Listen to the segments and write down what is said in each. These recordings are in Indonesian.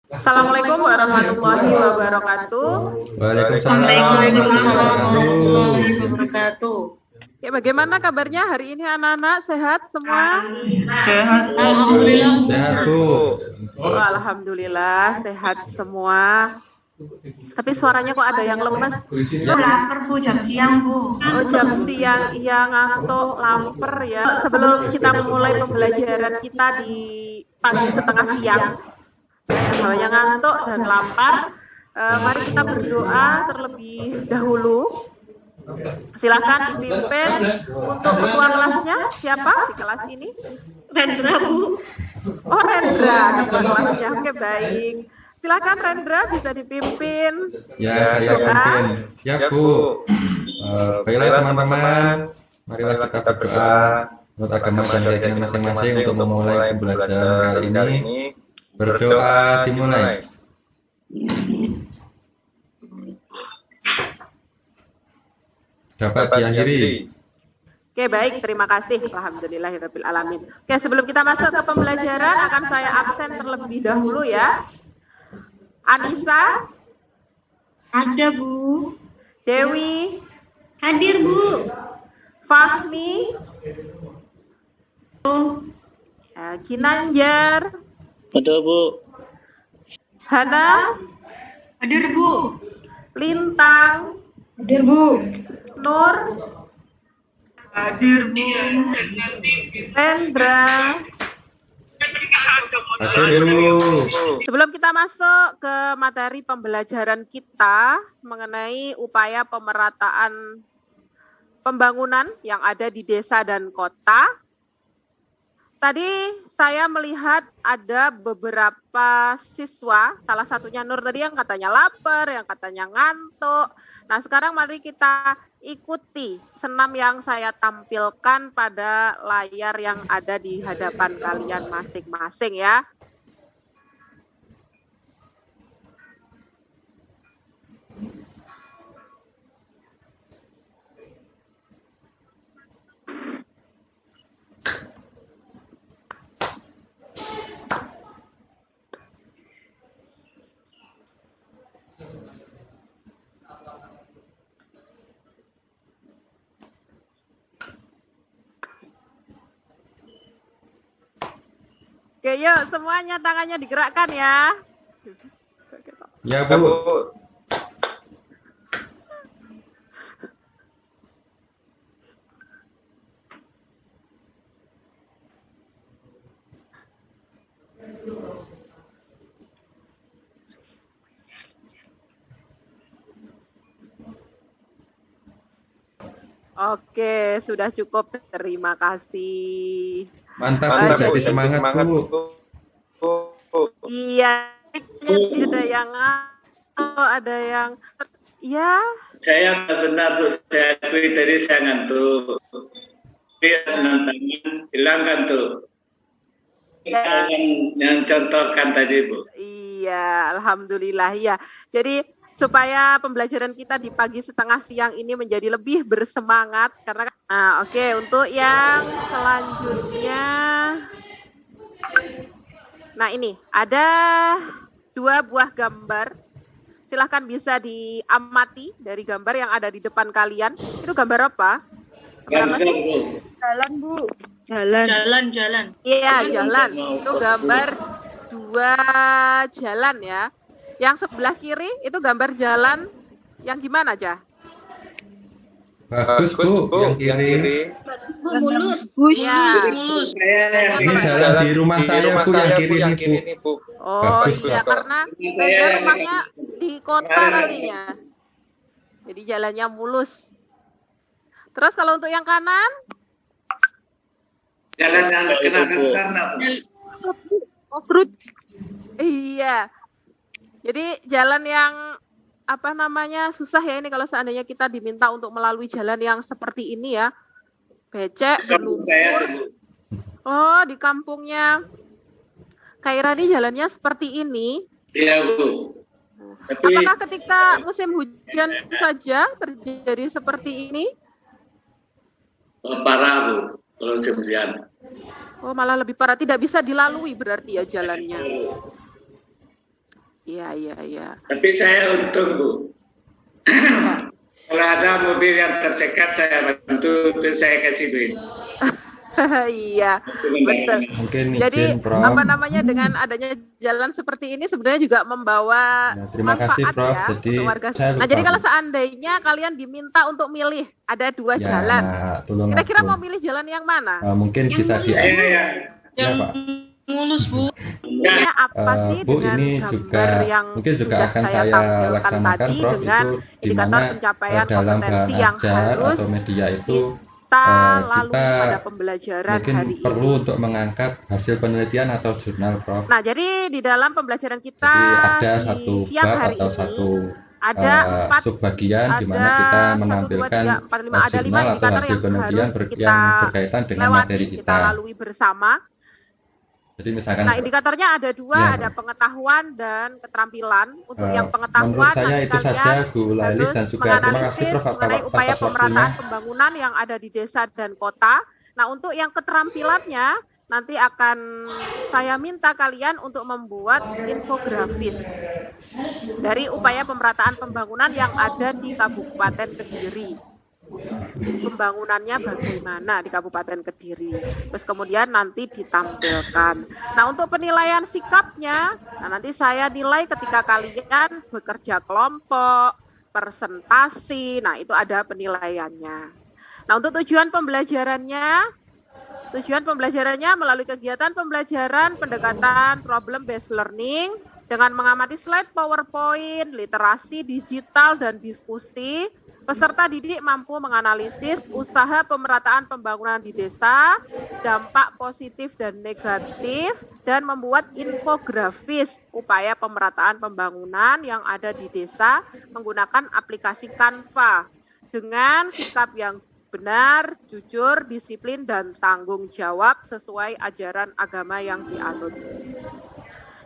Assalamualaikum warahmatullahi wabarakatuh. Waalaikumsalam Waalaikumsalam warahmatullahi warahmatullahi wabarakatuh. wabarakatuh. Ya, bagaimana kabarnya hari ini anak-anak? Sehat semua? Sehat, Bu. Alhamdulillah. Sehat, Bu. Oh, alhamdulillah sehat semua. Tapi suaranya kok ada yang lemes? Bu, lapar, Bu. Jam siang, Bu. Oh, jam siang, iya ngantuk, lapar ya. Sebelum kita memulai pembelajaran kita di pagi setengah siang, yang ngantuk dan lapar, mari kita berdoa terlebih dahulu. Silakan dipimpin untuk ketua kelasnya. Siapa di kelas ini? Rendra, Bu. Oh, Rendra ketua kelasnya. Oke, baik. Silakan Rendra bisa dipimpin. Ya, saya pimpin. Siap, Bu. Baiklah teman-teman, marilah kita berdoa menurut agama dan keyakinan masing-masing untuk memulai pembelajaran kali ini. Berdoa dimulai. Dapat diakhiri. Oke, baik. Terima kasih. Alhamdulillahirabbil alamin. Oke, sebelum kita masuk ke pembelajaran akan saya absen terlebih dahulu ya. Anissa, Ada, Bu. Dewi, Hadir, Bu. Fahmi, Ginanjar, Ada, Bu. Hana, Hadir, Bu. Lintang, Hadir, Bu. Nur, Hadir, Bu. Rendra. Hadir, Bu. Sebelum kita masuk ke materi pembelajaran kita mengenai upaya pemerataan pembangunan yang ada di desa dan kota, tadi saya melihat ada beberapa siswa, salah satunya Nur tadi yang katanya lapar, yang katanya ngantuk. Nah, sekarang mari kita ikuti senam yang saya tampilkan pada layar yang ada di hadapan kalian masing-masing ya. Oke, yuk semuanya tangannya digerakkan ya. Ya, Bu. Oke, sudah cukup. Terima kasih. Mantap, Bu. Jadi semangat, Bu. Iya, ada yang ada yang ya. Saya benar, Bu. Saya akui tadi saya ngantuk. Tapi senang tangan, hilangkan tuh. Kita yang contohkan tadi, Bu. Iya, alhamdulillah ya. Jadi supaya pembelajaran kita di pagi setengah siang ini menjadi lebih bersemangat karena oke, untuk yang selanjutnya. Nah, ini ada 2 buah gambar. Silahkan bisa diamati dari gambar yang ada di depan kalian. Itu gambar apa? Gambar, Bu. Jalan, Bu. Jalan. Iya, jalan. Itu gambar 2 jalan ya. Yang sebelah kiri itu gambar jalan yang gimana aja? Bagus, Bu. Yang kiri. Bu, mulus. Ya. Mulus. Ini jalan di rumah saya, Bu. Yang kiri ini, Bu. Oh Bagus, iya, Bu. karena beda rumahnya di kota kalinya. Jadi jalannya mulus. Terus kalau untuk yang kanan? Jalan yang kenakan sana, Bu. Off-road. Iya. Jadi jalan yang apa namanya susah ya ini kalau seandainya kita diminta untuk melalui jalan yang seperti ini ya. Becek, Kampung saya, berlumpur. Bu. Oh, di kampungnya Kairani jalannya seperti ini. Iya, Bu. Tapi Apakah ketika musim hujan saja terjadi seperti ini? parah, Bu. Kalau musim hujan. Oh, malah lebih parah. Tidak bisa dilalui berarti ya jalannya. Iya. Tapi saya untung, Bu. Kalau ada mobil yang tersekat, saya bantu, itu saya kasih duit. Iya, betul. Mungkin Jadi izin, Prof. apa namanya, dengan adanya jalan seperti ini sebenarnya juga membawa Nah, terima kasih, manfaat Prof. ya Jadi untuk warga. saya Nah, lupa, jadi kalau Bu. seandainya kalian diminta untuk milih ada 2 Ya, jalan, nah, tolong kira-kira aku. mau milih jalan yang mana? Mungkin bisa di Iya, ya. ya, Pak. mulus, Bu. Enggak. Ya, apa sih Bu, dengan ini gambar juga yang mungkin juga sudah akan saya saya tampilkan laksanakan, tadi Prof, dengan itu di indikator mana pencapaian dalam kompetensi bahan yang ajar harus atau media itu kita kita lalui pada pembelajaran mungkin hari perlu ini. untuk mengangkat hasil penelitian atau jurnal, Prof. Nah, jadi di dalam pembelajaran kita Jadi ada di satu siang bab hari atau ini satu ada 4, subbagian di mana ada kita 1, 2, menampilkan 3, 4, 5, ada 5 jurnal atau indikator hasil yang penelitian harus yang kita berkaitan dengan lewati, materi kita kita. lalui bersama. Jadi misalkan, Nah, indikatornya ada 2, ya, ada pengetahuan dan keterampilan. Untuk yang menurut pengetahuan, saya nanti itu saja, kalian Bu Laili, harus dan juga terima kasih, menganalisis Prof, mengenai upaya atas waktunya. pemerataan pembangunan yang ada di desa dan kota. Nah, untuk yang keterampilannya, nanti akan saya minta kalian untuk membuat infografis dari upaya pemerataan pembangunan yang ada di Kabupaten Kediri. Pembangunannya bagaimana di Kabupaten Kediri. Terus kemudian nanti ditampilkan. Nah, untuk penilaian sikapnya, nah nanti saya nilai ketika kalian bekerja kelompok, presentasi, nah itu ada penilaiannya. Nah, untuk tujuan pembelajarannya melalui kegiatan pembelajaran pendekatan problem based learning dengan mengamati slide PowerPoint, literasi digital dan diskusi. Peserta didik mampu menganalisis usaha pemerataan pembangunan di desa, dampak positif dan negatif, dan membuat infografis upaya pemerataan pembangunan yang ada di desa menggunakan aplikasi Canva dengan sikap yang benar, jujur, disiplin, dan tanggung jawab sesuai ajaran agama yang dianut.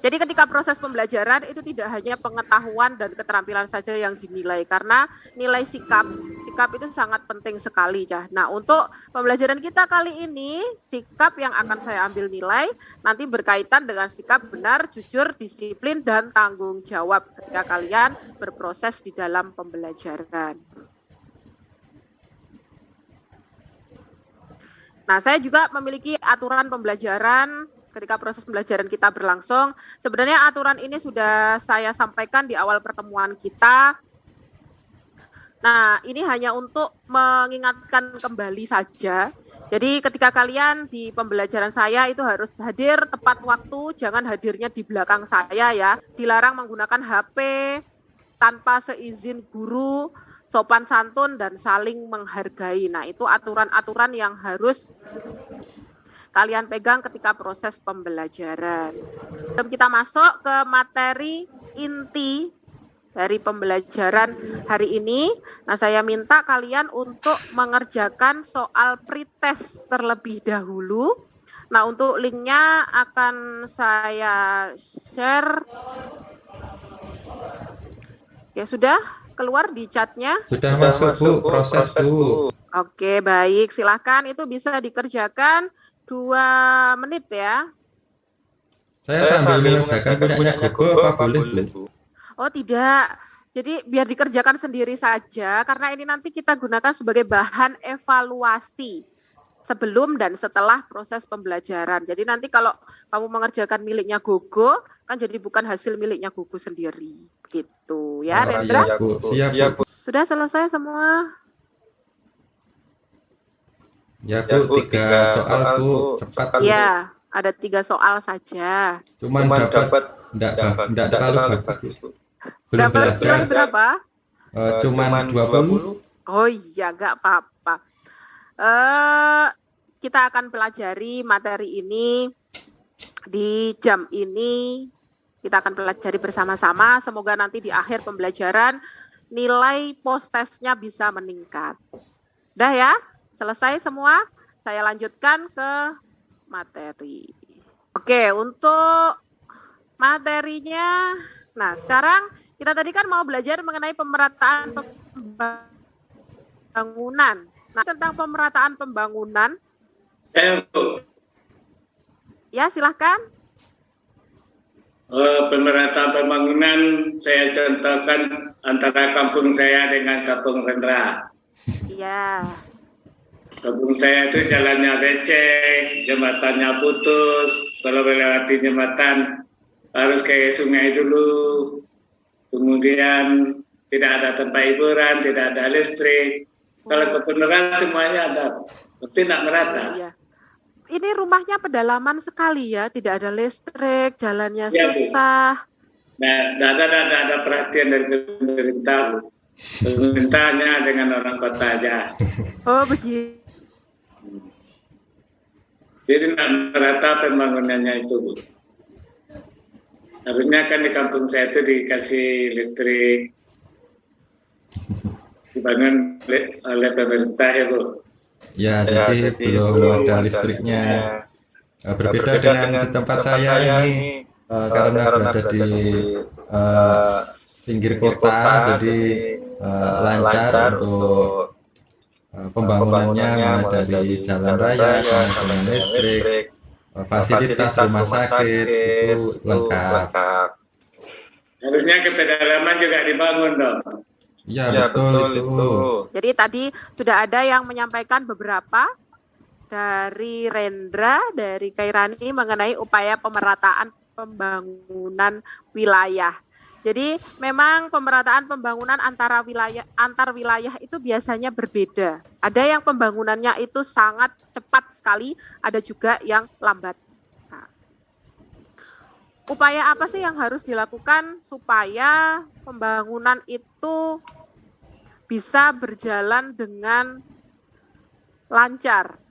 Jadi ketika proses pembelajaran itu tidak hanya pengetahuan dan keterampilan saja yang dinilai, karena nilai sikap itu sangat penting sekali, Cah. Nah, untuk pembelajaran kita kali ini, sikap yang akan saya ambil nilai nanti berkaitan dengan sikap benar, jujur, disiplin, dan tanggung jawab ketika kalian berproses di dalam pembelajaran. Nah, saya juga memiliki aturan pembelajaran ketika proses pembelajaran kita berlangsung. Sebenarnya aturan ini sudah saya sampaikan di awal pertemuan kita. Nah, ini hanya untuk mengingatkan kembali saja. Jadi ketika kalian di pembelajaran saya itu harus hadir tepat waktu, jangan hadirnya di belakang saya ya. Dilarang menggunakan HP tanpa seizin guru, sopan santun dan saling menghargai. Nah, itu aturan-aturan yang harus kalian pegang ketika proses pembelajaran. Sebelum kita masuk ke materi inti dari pembelajaran hari ini, nah saya minta kalian untuk mengerjakan soal pretest terlebih dahulu. Nah, untuk linknya akan saya share. Ya, sudah keluar di chatnya? Sudah masuk, Bu, proses, Bu. Oke, baik. Silahkan, itu bisa dikerjakan 2 menit ya. Saya sambil mengerjakan punya Google, apa boleh, Bu? Oh, tidak. Jadi biar dikerjakan sendiri saja, karena ini nanti kita gunakan sebagai bahan evaluasi sebelum dan setelah proses pembelajaran. Jadi nanti kalau kamu mengerjakan miliknya Gogo, kan jadi bukan hasil miliknya Gogo sendiri. Gitu ya, Rendra? Siap, Bu. Siap, Bu. Sudah selesai semua? Ya, Bu, 3 soal, Bu. Cepat. Iya, ada 3 soal saja. Cuman dapat enggak terlalu bagus, Bu. Belum Dapat nilai belajar. berapa? Cuman 20. Oh iya, nggak apa-apa. Kita akan pelajari materi ini di jam ini. Kita akan pelajari bersama-sama. Semoga nanti di akhir pembelajaran nilai post-testnya bisa meningkat. Udah ya? Selesai semua? Saya lanjutkan ke materi. Oke, untuk materinya. Nah, sekarang kita tadi kan mau belajar mengenai pemerataan pembangunan. Nah, tentang pemerataan pembangunan. Ya, silahkan. Pemerataan pembangunan saya contohkan antara kampung saya dengan kampung Rendra. Iya. Kampung saya itu jalannya becek, jembatannya putus. Kalau melewati jembatan harus ke sungai dulu. Kemudian tidak ada tempat hiburan, tidak ada listrik. Kalau kebenaran semuanya ada, tapi tidak merata. Iya. Ini rumahnya pedalaman sekali ya, tidak ada listrik, jalannya Iya, Bu. susah. Nah, tidak ada perhatian dari pemerintah. Pemerintahnya dengan orang kota aja. Oh begitu. Jadi tidak merata pembangunannya itu, Bu. Harusnya kan di kampung saya itu dikasih listrik, dibangun oleh pemerintah ya, Bu. Ya, jadi belum ada listriknya. Berbeda dengan di tempat saya ini, karena berada di pinggir kota, jadi lancar untuk pembangunannya, mulai dari jalan raya sampai dengan listrik, fasilitas rumah sakit itu lengkap. Harusnya ke pedalaman juga dibangun dong. Ya, betul itu. Jadi tadi sudah ada yang menyampaikan beberapa dari Rendra, dari Kairani mengenai upaya pemerataan pembangunan wilayah. Jadi memang pemerataan pembangunan antar wilayah itu biasanya berbeda. Ada yang pembangunannya itu sangat cepat sekali, ada juga yang lambat. Nah, upaya apa sih yang harus dilakukan supaya pembangunan itu bisa berjalan dengan lancar?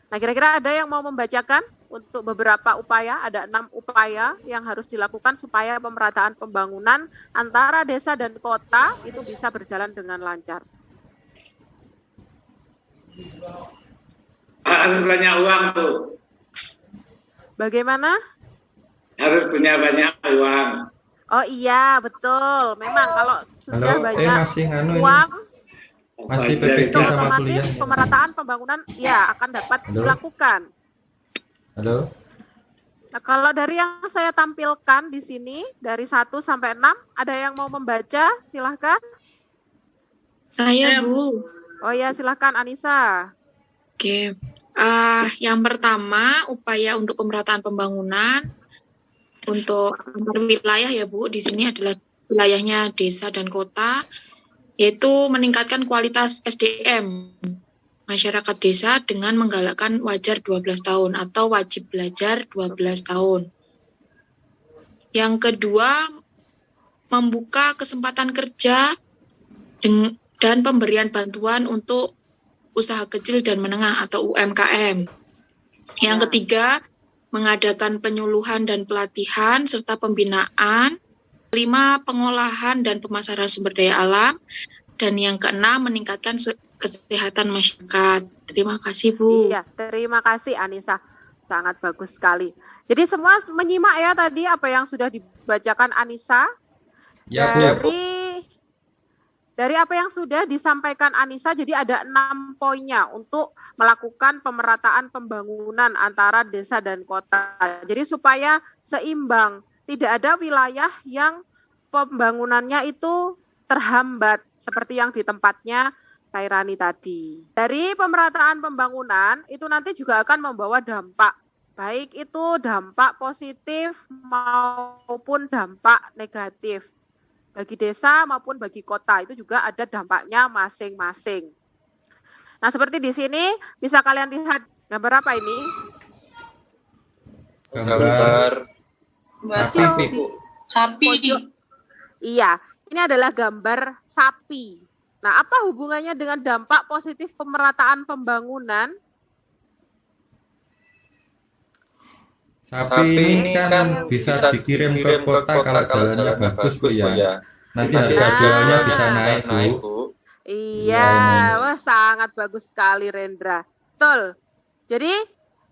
Nah, kira-kira ada yang mau membacakan untuk beberapa upaya? Ada 6 upaya yang harus dilakukan supaya pemerataan pembangunan antara desa dan kota itu bisa berjalan dengan lancar. Harus banyak uang, Bu. Bagaimana? Harus punya banyak uang. Oh iya, betul. Memang kalau sudah Halo, banyak masih nganu ini? uang, Masih Jadi PPK itu sama otomatis kuliah. pemerataan pembangunan ya akan dapat Halo? dilakukan. Halo? Nah, kalau dari yang saya tampilkan di sini, dari 1 sampai 6, ada yang mau membaca? Silahkan. Saya, Bu. Oh ya, silahkan Anissa. Oke. Yang pertama, upaya untuk pemerataan pembangunan untuk antar wilayah ya, Bu. Di sini adalah wilayahnya desa dan kota, yaitu meningkatkan kualitas SDM masyarakat desa dengan menggalakkan wajar 12 tahun atau wajib belajar 12 tahun. Yang kedua, membuka kesempatan kerja dan pemberian bantuan untuk usaha kecil dan menengah atau UMKM. Yang ketiga, mengadakan penyuluhan dan pelatihan serta pembinaan. 5, pengolahan dan pemasaran sumber daya alam. Dan yang keenam, meningkatkan kesehatan masyarakat. Terima kasih, Bu. Iya, terima kasih Anissa. Sangat bagus sekali. Jadi semua menyimak ya tadi apa yang sudah dibacakan Anissa. Ya, Bu. Dari apa yang sudah disampaikan Anissa, jadi ada 6 poinnya untuk melakukan pemerataan pembangunan antara desa dan kota. Jadi supaya seimbang, tidak ada wilayah yang pembangunannya itu terhambat seperti yang di tempatnya Kairani tadi. Dari pemerataan pembangunan itu nanti juga akan membawa dampak, baik itu dampak positif maupun dampak negatif. Bagi desa maupun bagi kota itu juga ada dampaknya masing-masing. Nah, seperti di sini bisa kalian lihat gambar apa ini? Gambar sapi. Sapi. Iya, ini adalah gambar sapi. Nah, apa hubungannya dengan dampak positif pemerataan pembangunan? Sapi ini kan bisa dikirim ke kota kalau jalannya bagus, Bu ya. Nanti harga jualnya bisa naik, Bu. Iya, wah sangat bagus sekali Rendra. Betul. Jadi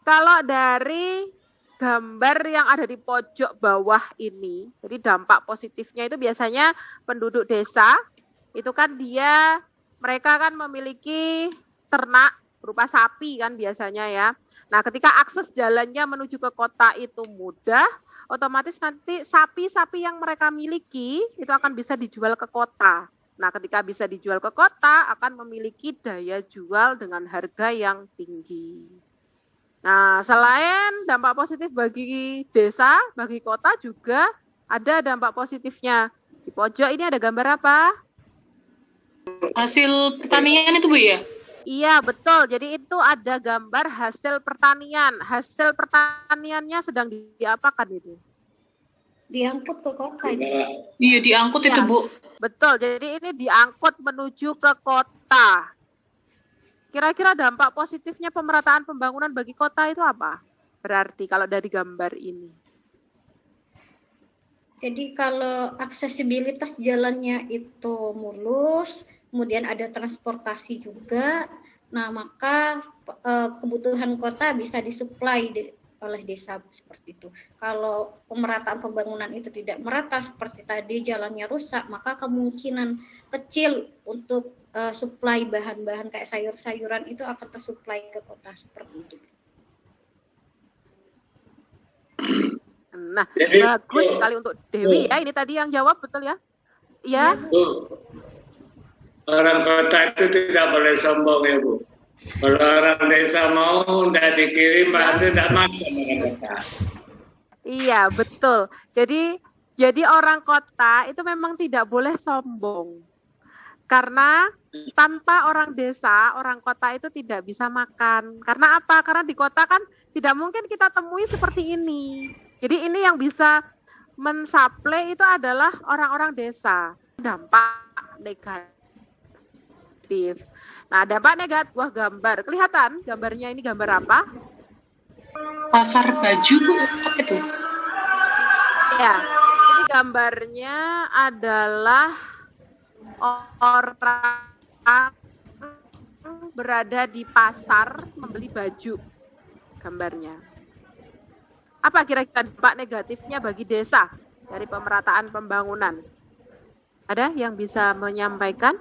kalau dari gambar yang ada di pojok bawah ini, jadi dampak positifnya itu biasanya penduduk desa itu kan mereka kan memiliki ternak berupa sapi kan biasanya ya. Nah, ketika akses jalannya menuju ke kota itu mudah, otomatis nanti sapi-sapi yang mereka miliki itu akan bisa dijual ke kota. Nah, ketika bisa dijual ke kota, akan memiliki daya jual dengan harga yang tinggi. Nah, selain dampak positif bagi desa, bagi kota juga ada dampak positifnya. Di pojok ini ada gambar apa? Hasil pertanian itu Bu ya? Iya, betul. Jadi itu ada gambar hasil pertanian. Hasil pertaniannya sedang diapakan itu? Diangkut ke kota itu. Iya diangkut Iya. itu Bu. Betul. Jadi ini diangkut menuju ke kota. Kira-kira dampak positifnya pemerataan pembangunan bagi kota itu apa? Berarti kalau dari gambar ini. Jadi kalau aksesibilitas jalannya itu mulus, kemudian ada transportasi juga, nah maka kebutuhan kota bisa disuplai oleh desa seperti itu. Kalau pemerataan pembangunan itu tidak merata seperti tadi, jalannya rusak, maka kemungkinan kecil untuk suplai bahan-bahan kayak sayur-sayuran itu akan tersuplai ke kota seperti itu. Nah, Jadi, bagus sekali untuk Dewi ya. Ini tadi yang jawab, betul ya? Iya. Bu, orang kota itu tidak boleh sombong ya Bu. Kalau orang desa mau udah dikirim itu tidak makan orang kota. Iya, betul. Jadi orang kota itu memang tidak boleh sombong. Karena tanpa orang desa, orang kota itu tidak bisa makan. Karena apa? Karena di kota kan tidak mungkin kita temui seperti ini. Jadi ini yang bisa mensuplai itu adalah orang-orang desa. Dampak negatif. Nah, dampak negatif, wah gambar. Kelihatan gambarnya ini gambar apa? Pasar baju Bu, apa itu? Ya, ini gambarnya adalah orang berada di pasar membeli baju. Gambarnya. Apa kira-kira dampak negatifnya bagi desa dari pemerataan pembangunan? Ada yang bisa menyampaikan?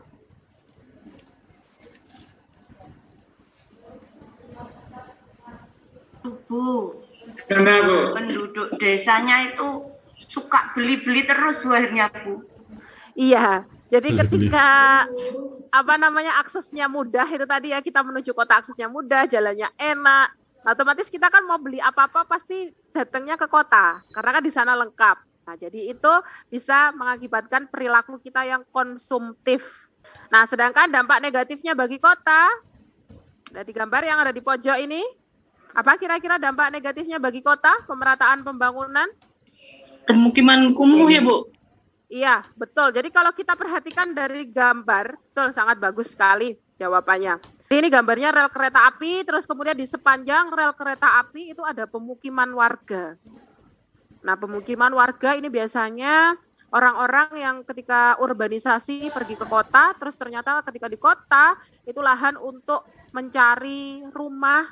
Bu, Kenapa Bu? penduduk desanya itu suka beli-beli terus Bu akhirnya Bu. Iya, jadi Beli-beli. ketika aksesnya mudah itu tadi ya, kita menuju kota aksesnya mudah, jalannya enak. Nah, otomatis kita kan mau beli apa-apa pasti datangnya ke kota karena kan di sana lengkap. Nah, jadi itu bisa mengakibatkan perilaku kita yang konsumtif. Nah, sedangkan dampak negatifnya bagi kota dari gambar yang ada di pojok ini, apa kira-kira dampak negatifnya bagi kota pemerataan pembangunan? Pemukiman kumuh ya Bu? Iya, betul. Jadi kalau kita perhatikan dari gambar, betul, sangat bagus sekali jawabannya. Ini gambarnya rel kereta api, terus kemudian di sepanjang rel kereta api itu ada pemukiman warga. Nah, pemukiman warga ini biasanya orang-orang yang ketika urbanisasi pergi ke kota, terus ternyata ketika di kota itu lahan untuk mencari rumah,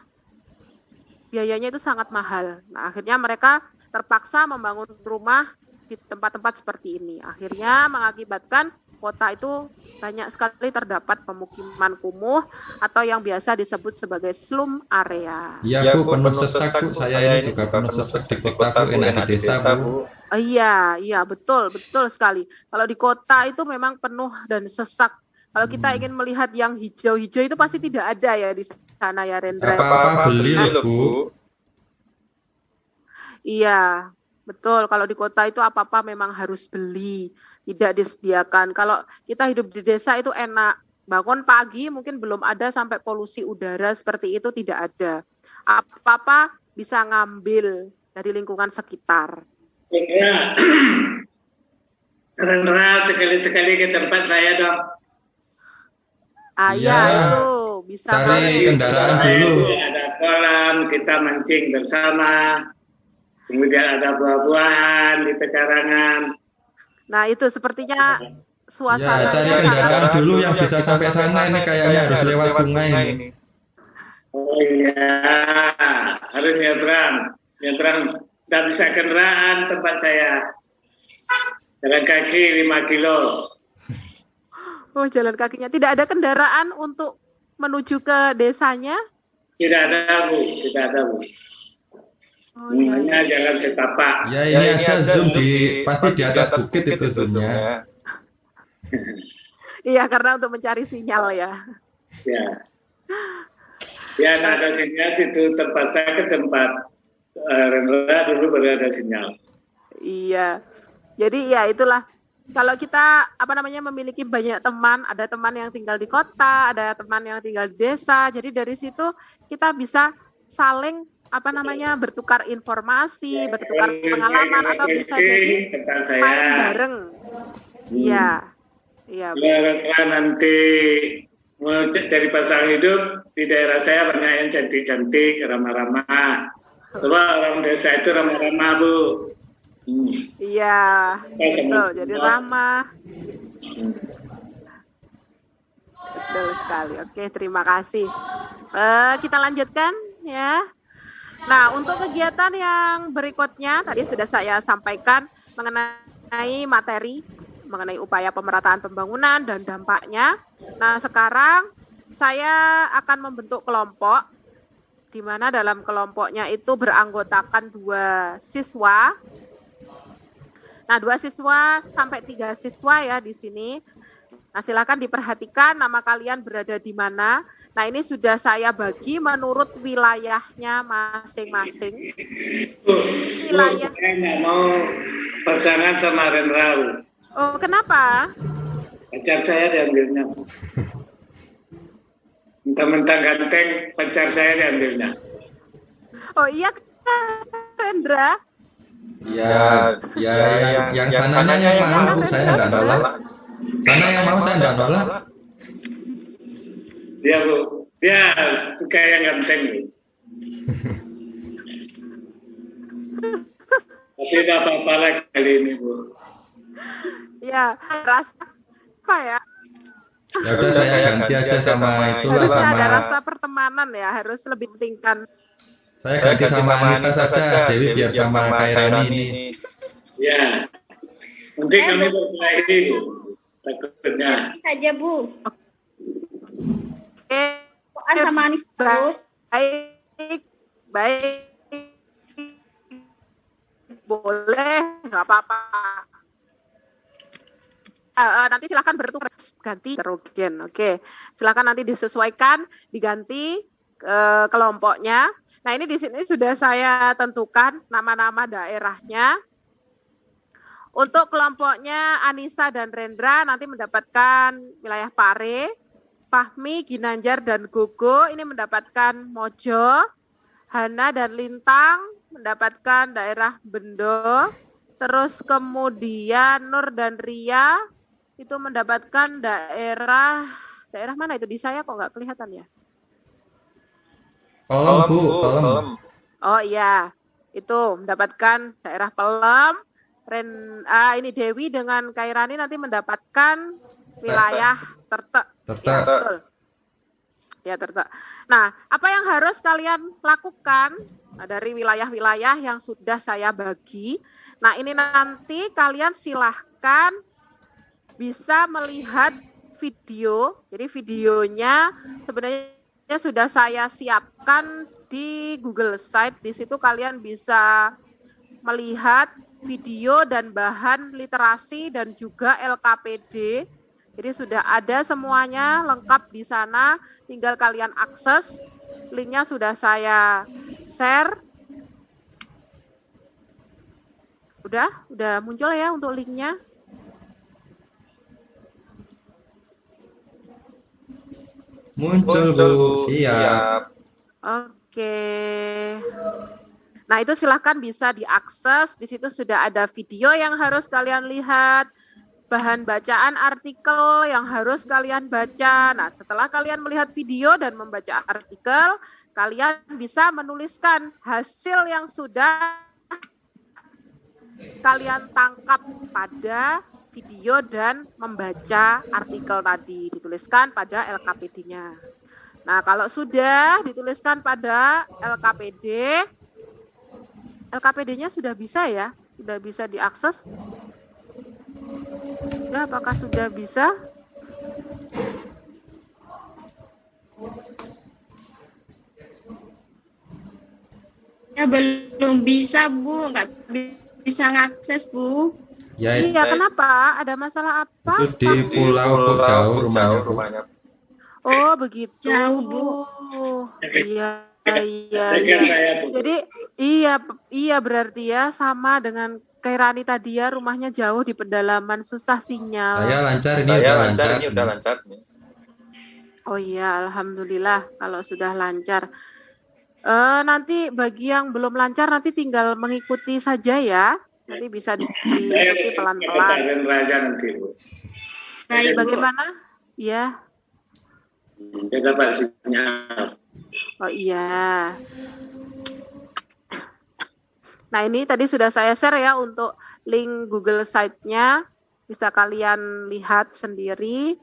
biayanya itu sangat mahal. Nah, akhirnya mereka terpaksa membangun rumah di tempat-tempat seperti ini. Akhirnya mengakibatkan kota itu banyak sekali terdapat pemukiman kumuh atau yang biasa disebut sebagai slum area. Iya Bu, penuh sesak Bu. Saya ini juga penuh sesak di kota Bu, enak di desa Bu. Iya, betul sekali. Kalau di kota itu memang penuh dan sesak. Kalau kita ingin melihat yang hijau-hijau itu pasti tidak ada ya di sana ya, Rendra. Apa-apa beli loh Bu. Iya, betul. Kalau di kota itu apa-apa memang harus beli, tidak disediakan. Kalau kita hidup di desa itu enak. Bangun pagi mungkin belum ada sampai polusi udara seperti itu tidak ada. Apa-apa bisa ngambil dari lingkungan sekitar. Rendra sekali-sekali ke tempat saya dong. Iya, itu bisa Cari banget. kendaraan dulu. Ada kolam, kita mancing bersama. Kemudian ada buah-buahan di pekarangan. Nah, itu sepertinya Ya, suasananya cari kendaraan dulu yang bisa sampai sana ini kayaknya harus lewat sungai ini. Oh iya, harus nyebrang. Nyebrang, tidak bisa kendaraan tempat saya. Jalan kaki 5 kilo. Oh, jalan kakinya. Tidak ada kendaraan untuk menuju ke desanya? Tidak ada Bu, tidak ada Bu. Oh iya. Namanya Jalan Setapak. Ya ini aja zoom pasti di atas bukit itu zoomnya. Iya, karena untuk mencari sinyal ya. Ya. Ya, nah, ada sinyal situ tempat saya ke tempat Rendra dulu baru ada sinyal. Iya. Jadi ya itulah. Kalau kita memiliki banyak teman, ada teman yang tinggal di kota, ada teman yang tinggal di desa. Jadi dari situ kita bisa saling bertukar informasi, bertukar pengalaman atau bisa jadi main bareng. Iya. Iya. Kalau nanti mau cari pasangan hidup di daerah saya banyak yang cantik-cantik, ramah-ramah. Coba orang desa itu ramah-ramah, Bu. Iya, betul. Jadi ramah. Betul sekali. Oke, terima kasih. Kita lanjutkan ya. Nah, untuk kegiatan yang berikutnya tadi sudah saya sampaikan mengenai materi, mengenai upaya pemerataan pembangunan dan dampaknya. Nah, sekarang saya akan membentuk kelompok, di mana dalam kelompoknya itu beranggotakan 2 siswa. Nah, 2 siswa sampai 3 siswa ya di sini. Nah, silakan diperhatikan nama kalian berada di mana. Nah, ini sudah saya bagi menurut wilayahnya masing-masing. Wilayah. Saya nggak mau pasangan sama Rendra. Oh, kenapa? Pacar saya diambilnya. Mentang-mentang ganteng, pacar saya diambilnya. Oh iya, Rendra. Ya, yang sananya yang mau, saya nggak nolak. Sana yang mau, saya nggak nolak. Dia, Bu. Dia suka yang ganteng, Bu. Tapi tidak apa-apa lagi kali ini, Bu. Ya, rasa apa ya? Ya udah saya ganti aja sama itulah Harusnya sama. ada rasa pertemanan ya, harus lebih pentingkan. Saya ganti sama Anissa saja, Dewi biar sama Kairani ini. Ya. Nanti kami berkelahi, Bu. Takutnya. Saja Bu. Oke, Sama Anis terus. baik. Boleh, nggak apa-apa. Nanti silakan bertukar ganti kerugian. Oke, silakan nanti disesuaikan, diganti kelompoknya. Nah, ini di sini sudah saya tentukan nama-nama daerahnya. Untuk kelompoknya Anissa dan Rendra nanti mendapatkan wilayah Pare, Fahmi, Ginanjar dan Gogo ini mendapatkan Mojo, Hana dan Lintang mendapatkan daerah Bendo, terus kemudian Nur dan Ria itu mendapatkan daerah mana itu di saya kok nggak kelihatan ya? Pelem, Bu, Pelem. Oh iya, itu mendapatkan daerah Pelem. Ini Dewi dengan Kairani nanti mendapatkan wilayah Tertek. Betul. Ya, Tertek. Nah, apa yang harus kalian lakukan dari wilayah-wilayah yang sudah saya bagi? Nah, ini nanti kalian silahkan bisa melihat video. Jadi videonya sebenarnya sudah saya siapkan di Google Site. Di situ kalian bisa melihat video dan bahan literasi dan juga LKPD. Jadi sudah ada semuanya lengkap di sana. Tinggal kalian akses. Linknya sudah saya share. Udah muncul ya untuk linknya. Muncul, Bu. Siap. Oke. Nah, itu silahkan bisa diakses. Di situ sudah ada video yang harus kalian lihat, bahan bacaan artikel yang harus kalian baca. Nah, setelah kalian melihat video dan membaca artikel, kalian bisa menuliskan hasil yang sudah kalian tangkap pada video dan membaca artikel tadi. Dituliskan pada LKPD-nya. Nah, kalau sudah dituliskan pada LKPD-nya sudah bisa ya? Sudah bisa diakses? Ya, apakah sudah bisa? Ya belum bisa Bu, nggak bisa ngakses Bu. Ya, Iya, kenapa? Ada masalah apa? itu di pulau jauh rumahnya, Bu. Oh, begitu. Jauh, Bu. Iya, iya, Dengan iya. saya, Bu. Jadi iya berarti ya sama dengan Kairani tadi ya, rumahnya jauh di pedalaman, susah sinyal. Saya lancar ini, udah lancar. Oh iya, alhamdulillah kalau sudah lancar. Nanti bagi yang belum lancar nanti tinggal mengikuti saja ya. Nanti bisa diikuti Saya pelan-pelan. dan Raja nanti, Bu. Baik Bu. Bagaimana? Ya. Kita dapat sinyal. Oh iya. Nah ini tadi sudah saya share ya untuk link Google Site-nya. Bisa kalian lihat sendiri.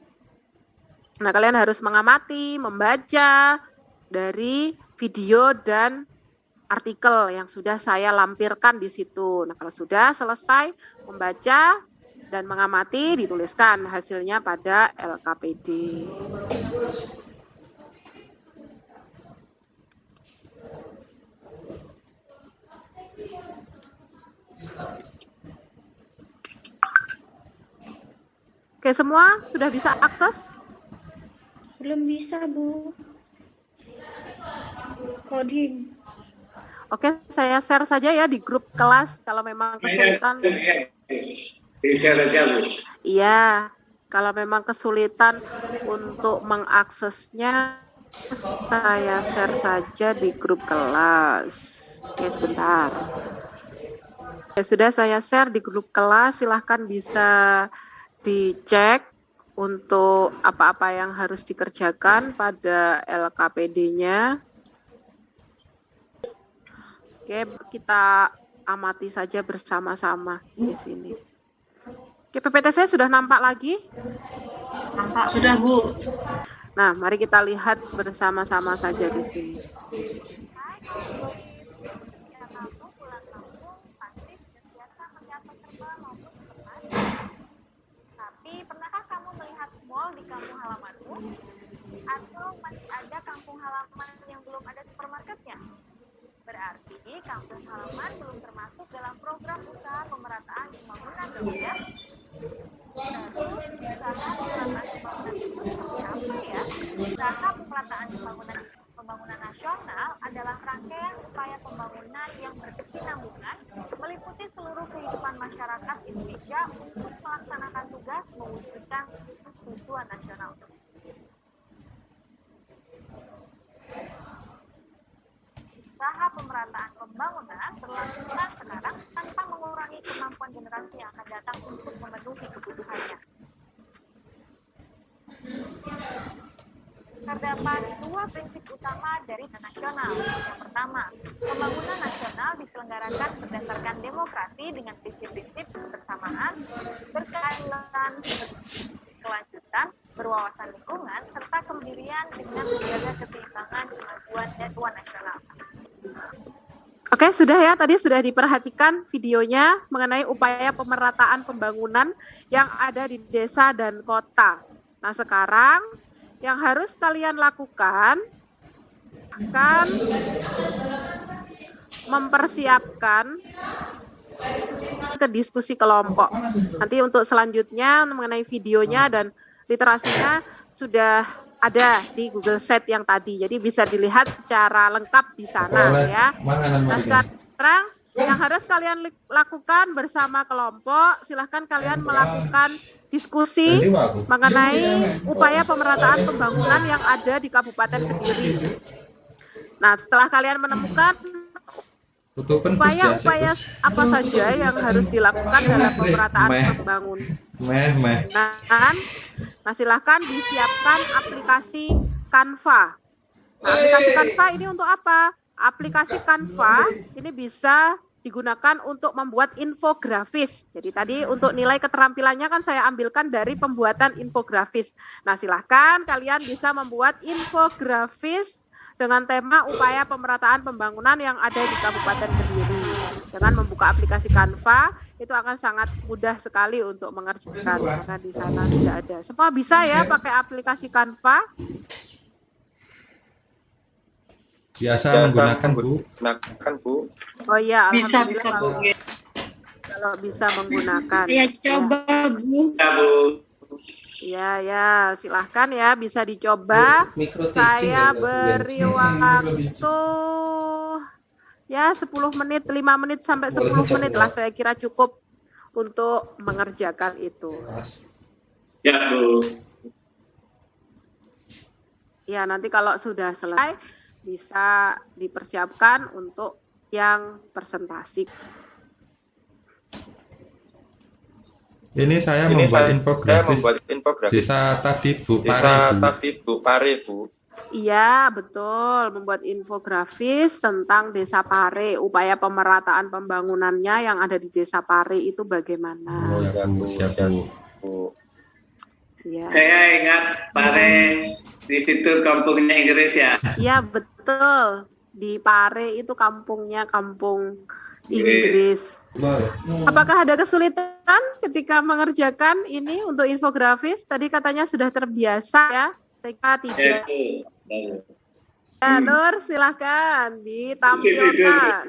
Nah kalian harus mengamati, membaca dari video dan artikel yang sudah saya lampirkan di situ. Nah kalau sudah selesai membaca dan mengamati, dituliskan hasilnya pada LKPD. Oke, semua sudah bisa akses? Belum bisa, Bu. Coding. Oke, saya share saja ya di grup kelas kalau memang kesulitan. Bisa aja, Bu. Iya, kalau memang kesulitan untuk mengaksesnya, saya share saja di grup kelas. Oke, sebentar. Ya, sudah saya share di grup kelas, silahkan bisa dicek untuk apa-apa yang harus dikerjakan pada LKPD-nya. Oke, kita amati saja bersama-sama di sini. Oke, PPT saya sudah nampak lagi? Nampak. Sudah Bu. Nah, mari kita lihat bersama-sama saja di sini. Tapi pernahkah kamu melihat mall di kampung halamanmu? Atau masih ada kampung halaman yang belum ada supermarketnya? Berarti kampung halaman belum termasuk dalam program usaha pemerataan pembangunan dong ya? Terus usaha pemerataan pembangunan itu seperti apa ya? Usaha pemerataan pembangunan nasional adalah rangkaian upaya pembangunan yang berkesinambungan meliputi seluruh kehidupan masyarakat Indonesia untuk melaksanakan tugas mewujudkan tujuan nasional. Usaha pemerataan pembangunan berlanjutan sekarang tanpa mengurangi kemampuan generasi yang akan datang untuk memenuhi kebutuhannya. Terdapat dua prinsip utama dari nasional. Yang pertama, pembangunan nasional diselenggarakan berdasarkan demokrasi dengan prinsip-prinsip kebersamaan, berkeadilan, kelanjutan, berwawasan lingkungan, serta kemandirian dengan menjaga keseimbangan kemajuan dan tujuan nasional. Oke, sudah ya. Tadi sudah diperhatikan videonya mengenai upaya pemerataan pembangunan yang ada di desa dan kota. Nah, sekarang yang harus kalian lakukan akan mempersiapkan ke diskusi kelompok. Nanti untuk selanjutnya mengenai videonya dan literasinya sudah ada di Google Sheet yang tadi. Jadi bisa dilihat secara lengkap di sana ya. Nah, sekarang yang harus kalian lakukan bersama kelompok, silahkan kalian melakukan diskusi mengenai upaya pemerataan pembangunan yang ada di Kabupaten Kediri. Nah, setelah kalian menemukan upaya-upaya apa saja yang harus dilakukan dalam pemerataan pembangunan, nah silahkan disiapkan aplikasi Canva. Nah, aplikasi Canva ini untuk apa? Aplikasi Canva ini bisa digunakan untuk membuat infografis. Jadi tadi untuk nilai keterampilannya kan saya ambilkan dari pembuatan infografis. Nah, silahkan kalian bisa membuat infografis dengan tema upaya pemerataan pembangunan yang ada di Kabupaten Kediri. Dengan membuka aplikasi Canva, itu akan sangat mudah sekali untuk mengerjakan, karena di sana tidak ada. Semua bisa ya pakai aplikasi Canva. biasa menggunakan Bu. Oh iya, Bisa, alhamdulillah Bu. kalau bisa menggunakan. Saya coba, Bu. Ya, Bu. Ya, silahkan ya, bisa dicoba. Saya beri waktu ya 10 menit, 5 menit sampai 10 menit lah saya kira cukup untuk mengerjakan itu. Ya, Bu. Ya, nanti kalau sudah selesai bisa dipersiapkan untuk yang presentasi. Ini saya membuat infografis desa tadi Bu Pare, Bu. Iya, betul. Membuat infografis tentang Desa Pare, upaya pemerataan pembangunannya yang ada di Desa Pare itu bagaimana. Oh ya Bu, siap Bu. Ya. Saya ingat Pare di situ kampungnya Inggris ya. Iya, betul. Di Pare itu kampungnya kampung Inggris. Apakah ada kesulitan ketika mengerjakan ini untuk infografis? Tadi katanya sudah terbiasa ya. Saya tidak. Ya, Nur, silahkan ditampilkan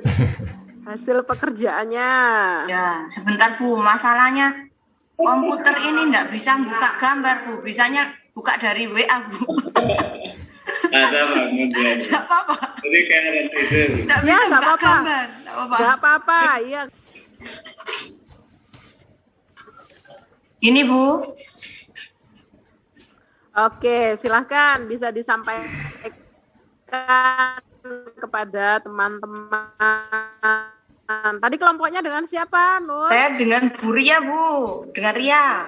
hasil pekerjaannya. Ya, sebentar Bu, masalahnya komputer ini enggak bisa buka gambar Bu, bisanya buka dari WA Bu. Ada bangun ya. Enggak apa-apa. Jadi kayak nanti itu. Enggak Ya, bisa nggak buka apa-apa. gambar. Enggak apa-apa. Gak apa-apa, iya. Ini Bu. Oke, silahkan bisa disampaikan kepada teman-teman. Tadi kelompoknya dengan siapa, Nur? Saya dengan Bu Ria Bu, dengan Ria.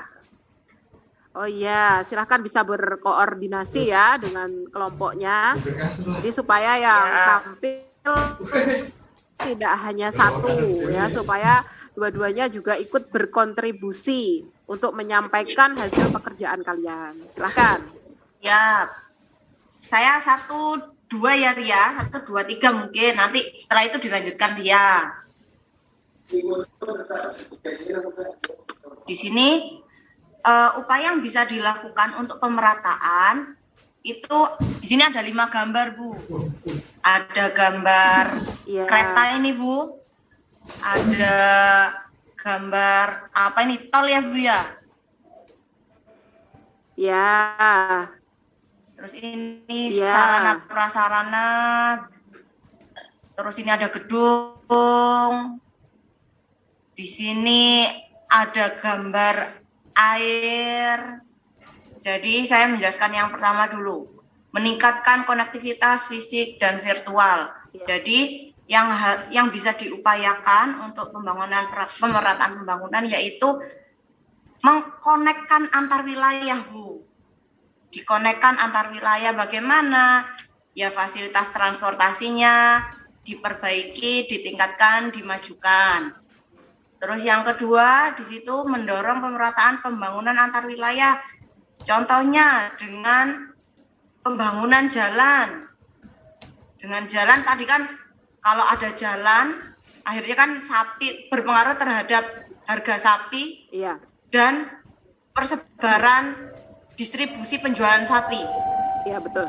Oh iya, silahkan bisa berkoordinasi ya dengan kelompoknya. Jadi supaya yang tampil tidak hanya satu ya, supaya dua-duanya juga ikut berkontribusi untuk menyampaikan hasil pekerjaan kalian. Silahkan. Ya, saya 1, 2 ya Ria, 1, 2, 3 mungkin. Nanti setelah itu dilanjutkan Ria. Di sini upaya yang bisa dilakukan untuk pemerataan itu di sini ada 5 gambar Bu. Ada gambar kereta ini Bu. Ada gambar apa ini, tol ya Bu ya? Ya. Terus ini sarana prasarana. Terus ini ada gedung. Di sini ada gambar air. Jadi saya menjelaskan yang pertama dulu. Meningkatkan konektivitas fisik dan virtual. Jadi yang bisa diupayakan untuk pemerataan pembangunan yaitu mengkonekkan antar wilayah Bu. Dikonekkan antar wilayah bagaimana? Ya fasilitas transportasinya diperbaiki, ditingkatkan, dimajukan. Terus yang kedua di situ mendorong pemerataan pembangunan antar wilayah. Contohnya dengan pembangunan jalan. Dengan jalan tadi kan kalau ada jalan, akhirnya kan sapi berpengaruh terhadap harga sapi dan persebaran distribusi penjualan sapi. Iya betul.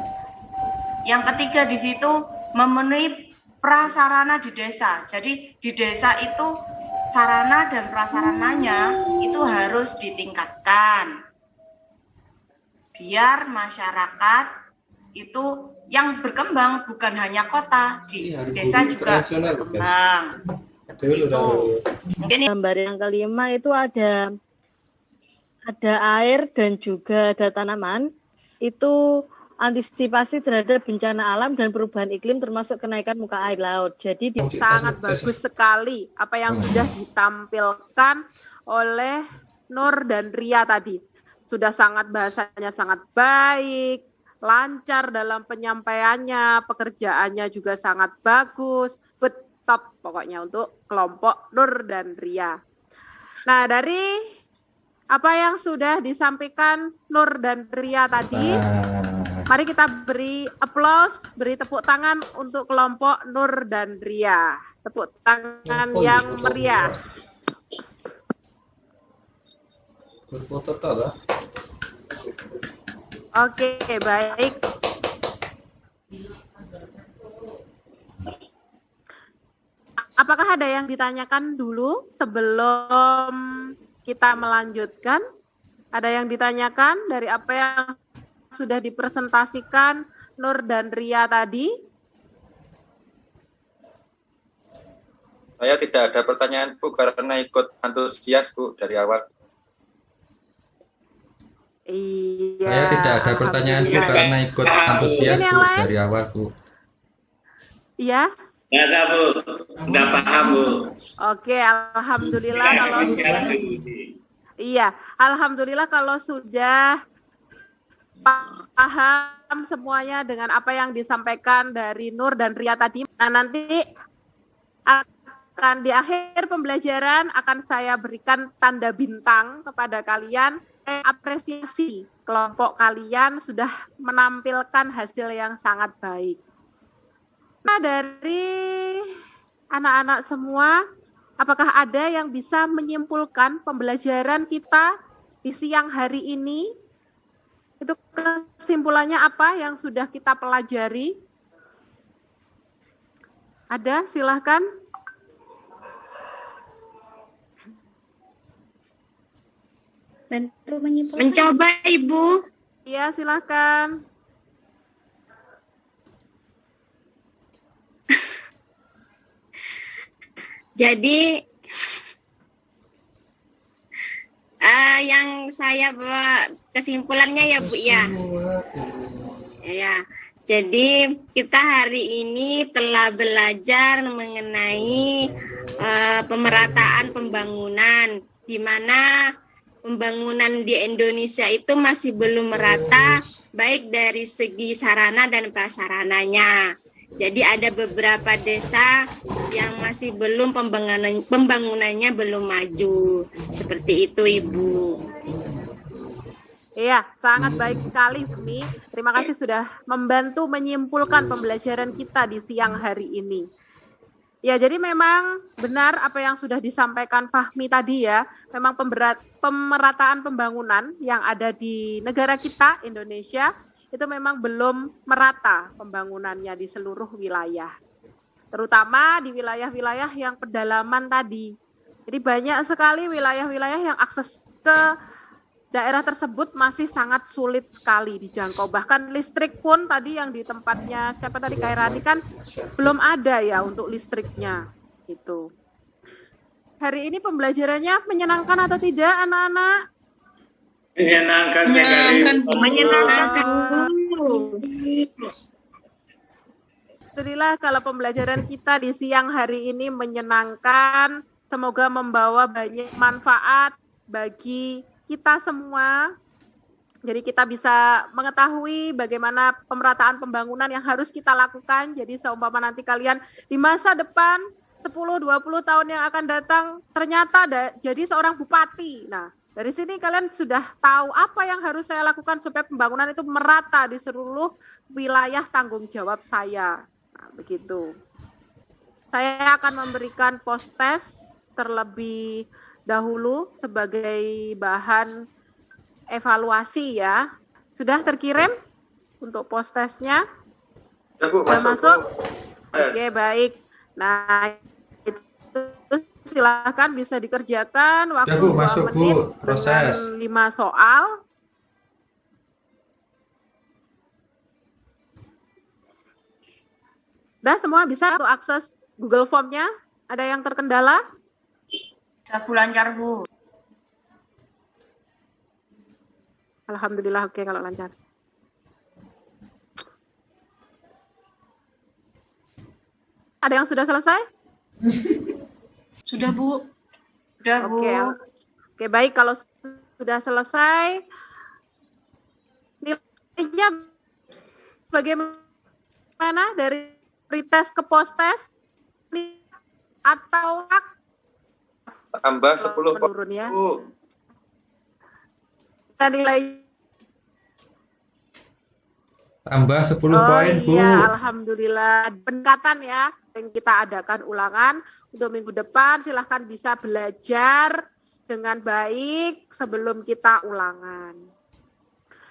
Yang ketiga di situ memenuhi prasarana di desa. Jadi di desa itu sarana dan prasarananya itu harus ditingkatkan. Biar masyarakat itu yang berkembang bukan hanya kota, di desa juga berkembang. Itu. Mungkin gambar yang kelima itu ada air dan juga ada tanaman. Itu antisipasi terhadap bencana alam dan perubahan iklim termasuk kenaikan muka air laut. Jadi sangat bagus sekali apa yang sudah ditampilkan oleh Nur dan Ria tadi. Sudah sangat bahasanya sangat baik, lancar dalam penyampaiannya, pekerjaannya juga sangat bagus, top pokoknya untuk kelompok Nur dan Ria. Nah, dari apa yang sudah disampaikan Nur dan Ria tadi, mari kita beri aplaus, beri tepuk tangan untuk kelompok Nur dan Ria. Tepuk tangan yang meriah. Oke, baik. Apakah ada yang ditanyakan dulu sebelum kita melanjutkan? Ada yang ditanyakan dari apa yang sudah dipresentasikan Nur dan Ria tadi? Saya tidak ada pertanyaan Bu karena ikut antusias Bu dari awal. Iya. Saya tidak ada pertanyaan Bu karena ikut antusias Mungkin yang Bu lain? dari awal Bu. Iya. Nggak ada Bu, nggak paham Bu. Oke, alhamdulillah kalau sudah. Iya, alhamdulillah kalau sudah paham semuanya dengan apa yang disampaikan dari Nur dan Ria tadi. Nah, nanti akan di akhir pembelajaran akan saya berikan tanda bintang kepada kalian, apresiasi kelompok kalian sudah menampilkan hasil yang sangat baik. Nah, dari anak-anak semua, apakah ada yang bisa menyimpulkan pembelajaran kita di siang hari ini? Itu kesimpulannya apa yang sudah kita pelajari? Ada, silahkan. Bantu menyimpulkan. Mencoba, Ibu. Iya, silahkan. Jadi yang saya bawa kesimpulannya ya Bu ya. Ya. Jadi kita hari ini telah belajar mengenai pemerataan pembangunan, di mana pembangunan di Indonesia itu masih belum merata baik dari segi sarana dan prasarananya. Jadi ada beberapa desa yang masih belum pembangunannya belum maju. Seperti itu, Ibu. Iya, sangat baik sekali, Bumi. Terima kasih sudah membantu menyimpulkan pembelajaran kita di siang hari ini. Ya, jadi memang benar apa yang sudah disampaikan Fahmi tadi ya. Memang pemerataan pembangunan yang ada di negara kita, Indonesia, itu memang belum merata pembangunannya di seluruh wilayah. Terutama di wilayah-wilayah yang pedalaman tadi. Jadi banyak sekali wilayah-wilayah yang akses ke daerah tersebut masih sangat sulit sekali dijangkau. Bahkan listrik pun tadi yang di tempatnya siapa tadi Kairani kan belum ada ya untuk listriknya. Gitu. Hari ini pembelajarannya menyenangkan atau tidak anak-anak? Menyenangkan sekali. Menyenangkan. Alhamdulillah kalau pembelajaran kita di siang hari ini menyenangkan. Semoga membawa banyak manfaat bagi kita semua. Jadi kita bisa mengetahui bagaimana pemerataan pembangunan yang harus kita lakukan. Jadi seumpama nanti kalian di masa depan 10-20 tahun yang akan datang ternyata jadi seorang bupati. Nah, dari sini kalian sudah tahu apa yang harus saya lakukan supaya pembangunan itu merata di seluruh wilayah tanggung jawab saya. Nah, begitu. Saya akan memberikan post-test terlebih dahulu sebagai bahan evaluasi ya. Sudah terkirim untuk post-testnya? Ya, Bu, Sudah masuk? Yes. Oke, baik. Nah, itu silahkan bisa dikerjakan waktu Ya, Bu, 2 masuk, menit Bu. Proses. dengan 5 soal. Sudah semua bisa untuk akses Google Form-nya? Ada yang terkendala? Sabu lancar, Bu. Alhamdulillah oke kalau lancar. Ada yang sudah selesai? Sudah, Bu. Sudah, Bu. Oke, baik kalau sudah selesai. Nilainya bagaimana dari pretest ke post-test? Atau Tambah 10 menurun ya? Bu. Kita nilai Tambah 10 poin, Bu. Iya, alhamdulillah. Peningkatan ya, yang kita adakan ulangan untuk minggu depan. Silahkan bisa belajar dengan baik sebelum kita ulangan.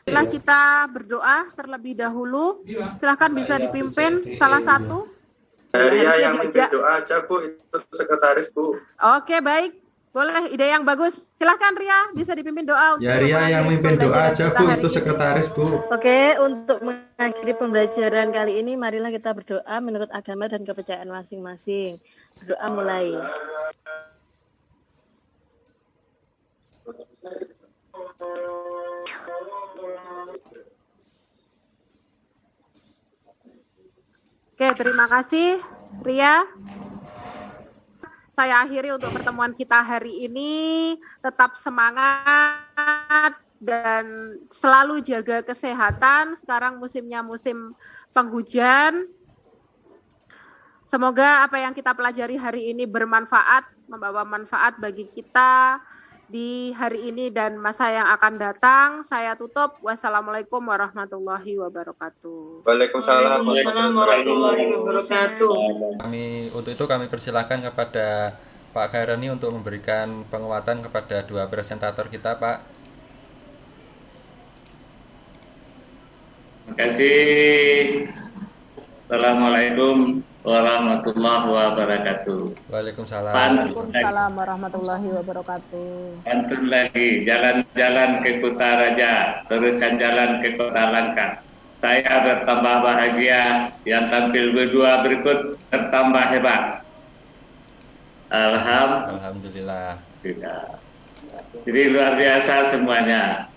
Setelah kita berdoa terlebih dahulu, silahkan bisa dipimpin salah satu Ria yang mimpin doa aja Bu, itu sekretaris Bu. Oke, baik. Boleh, ide yang bagus. Silahkan Ria, bisa dipimpin doa. Ya Ria yang mimpin doa aja Bu, itu sekretaris Bu. Oke, untuk mengakhiri pembelajaran kali ini, marilah kita berdoa menurut agama dan kepercayaan masing-masing. Berdoa mulai. Oke, terima kasih Ria. Saya akhiri untuk pertemuan kita hari ini. Tetap semangat dan selalu jaga kesehatan. Sekarang musimnya musim penghujan. Semoga apa yang kita pelajari hari ini bermanfaat, membawa manfaat bagi kita di hari ini dan masa yang akan datang. Saya tutup. Wassalamualaikum warahmatullahi wabarakatuh. Waalaikumsalam warahmatullahi wabarakatuh. Untuk itu kami persilakan kepada Pak Khaironi untuk memberikan penguatan kepada dua presentator kita, Pak. Terima kasih. Assalamualaikum warahmatullahi wabarakatuh. Waalaikumsalam. Waalaikumsalam warahmatullahi wabarakatuh. Pantun lagi, jalan-jalan ke Kota Raja, teruskan jalan ke Kota Langkat. Saya bertambah bahagia, yang tampil berdua berikut bertambah hebat. Alhamdulillah. Jadi luar biasa semuanya.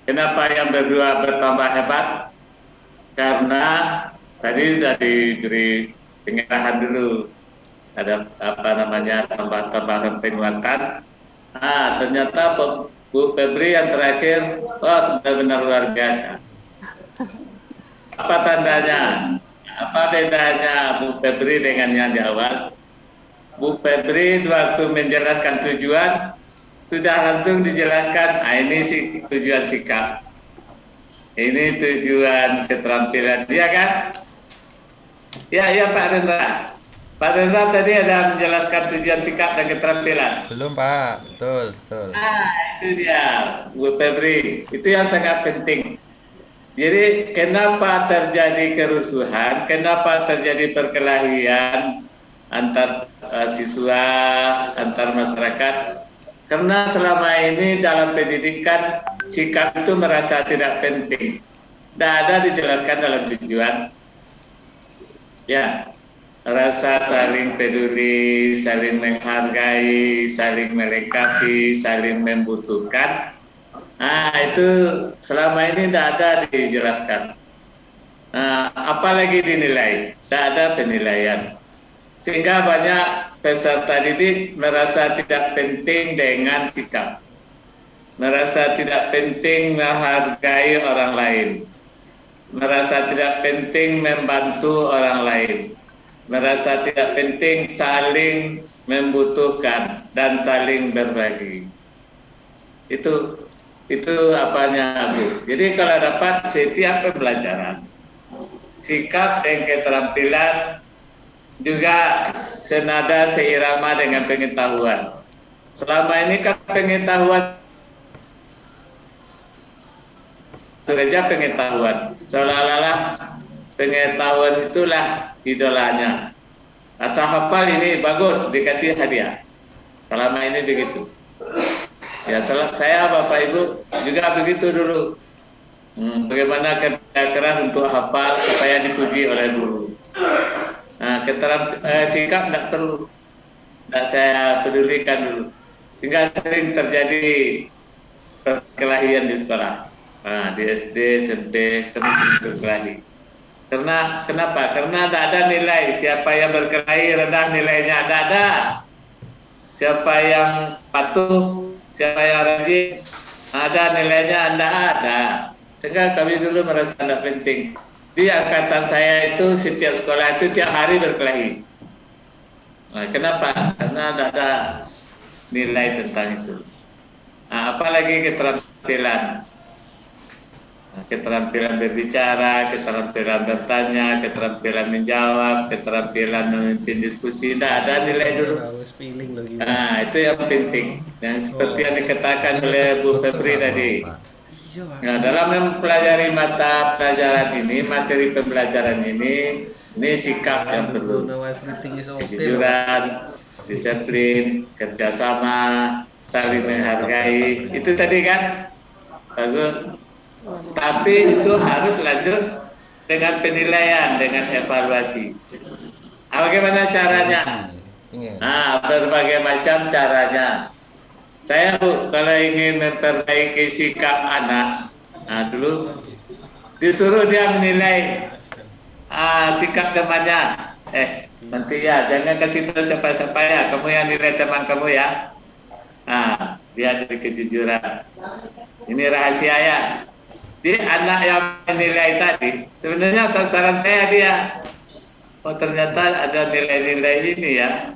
Kenapa yang berdua bertambah hebat? Karena tadi sudah diberi pengarahan dulu, ada tambahan penguatan. Ternyata Bu Febri yang terakhir, benar-benar luar biasa. Apa tandanya? Apa bedanya Bu Febri dengan yang di awal? Bu Febri waktu menjelaskan tujuan sudah langsung dijelaskan. Ini sih tujuan sikap. Ini tujuan keterampilan, ya kan? Ya Pak Rendra. Pak Rendra tadi ada menjelaskan tujuan sikap dan keterampilan. Belum Pak, betul. Itu dia, Bu Febri. Itu yang sangat penting. Jadi kenapa terjadi kerusuhan, kenapa terjadi perkelahian antar siswa, antar masyarakat? Karena selama ini dalam pendidikan sikap itu merasa tidak penting. Tidak ada dijelaskan dalam tujuan. Ya, rasa saling peduli, saling menghargai, saling melengkapi, saling membutuhkan. Itu selama ini tidak ada dijelaskan. Apalagi dinilai, tidak ada penilaian. Sehingga banyak peserta didik merasa tidak penting dengan sikap. Merasa tidak penting menghargai orang lain. Merasa tidak penting membantu orang lain. Merasa tidak penting saling membutuhkan dan saling berbagi. Itu apanya Bu. Jadi kalau dapat setiap pembelajaran, sikap dan keterampilan juga senada seirama dengan pengetahuan. Selama ini kan pengetahuan saja pengetahuan, seolah-olah pengetahuan itulah idolanya. Asal hafal ini bagus, dikasih hadiah. Selama ini begitu. Ya, saya Bapak Ibu juga begitu dulu. Bagaimana kerja keras untuk hafal supaya dipuji oleh guru. Sikap tidak perlu, tidak saya pedulikan dulu. Sehingga sering terjadi perkelahian di sekolah. Di SD, SMP, kami sering berkelahi. Kenapa? Karena tidak ada nilai. Siapa yang berkelahi rendah nilainya, tidak ada. Siapa yang patuh, siapa yang rajin, ada nilainya, tidak ada. Sehingga kami dulu merasa tidak penting. Di angkatan saya itu setiap sekolah itu tiap hari berkelahi. Kenapa? Karena tidak ada nilai tentang itu. Apalagi keterampilan. Keterampilan berbicara, keterampilan bertanya, keterampilan menjawab, keterampilan memimpin diskusi. Tidak ada nilai dulu. Itu yang penting. Yang seperti yang dikatakan oleh Bu Febri tadi. Dalam mempelajari mata pelajaran ini, materi pembelajaran ini, Ini sikap yang perlu. Kejujuran, disiplin, kerjasama, saling menghargai. Itu tadi kan bagus. Tapi itu harus lanjut dengan penilaian, dengan evaluasi. Bagaimana caranya? Nah, berbagai macam caranya. Saya Bu, kalau ingin memperbaiki sikap anak, nah dulu disuruh dia menilai sikap temannya. Nanti ya, jangan kasih tahu siapa-siapa ya. Kamu yang nilai teman kamu ya. Nah, dia dari kejujuran. Ini rahasia ya. Jadi anak yang menilai tadi, sebenarnya sasaran saya dia. Oh ternyata ada nilai-nilai ini ya.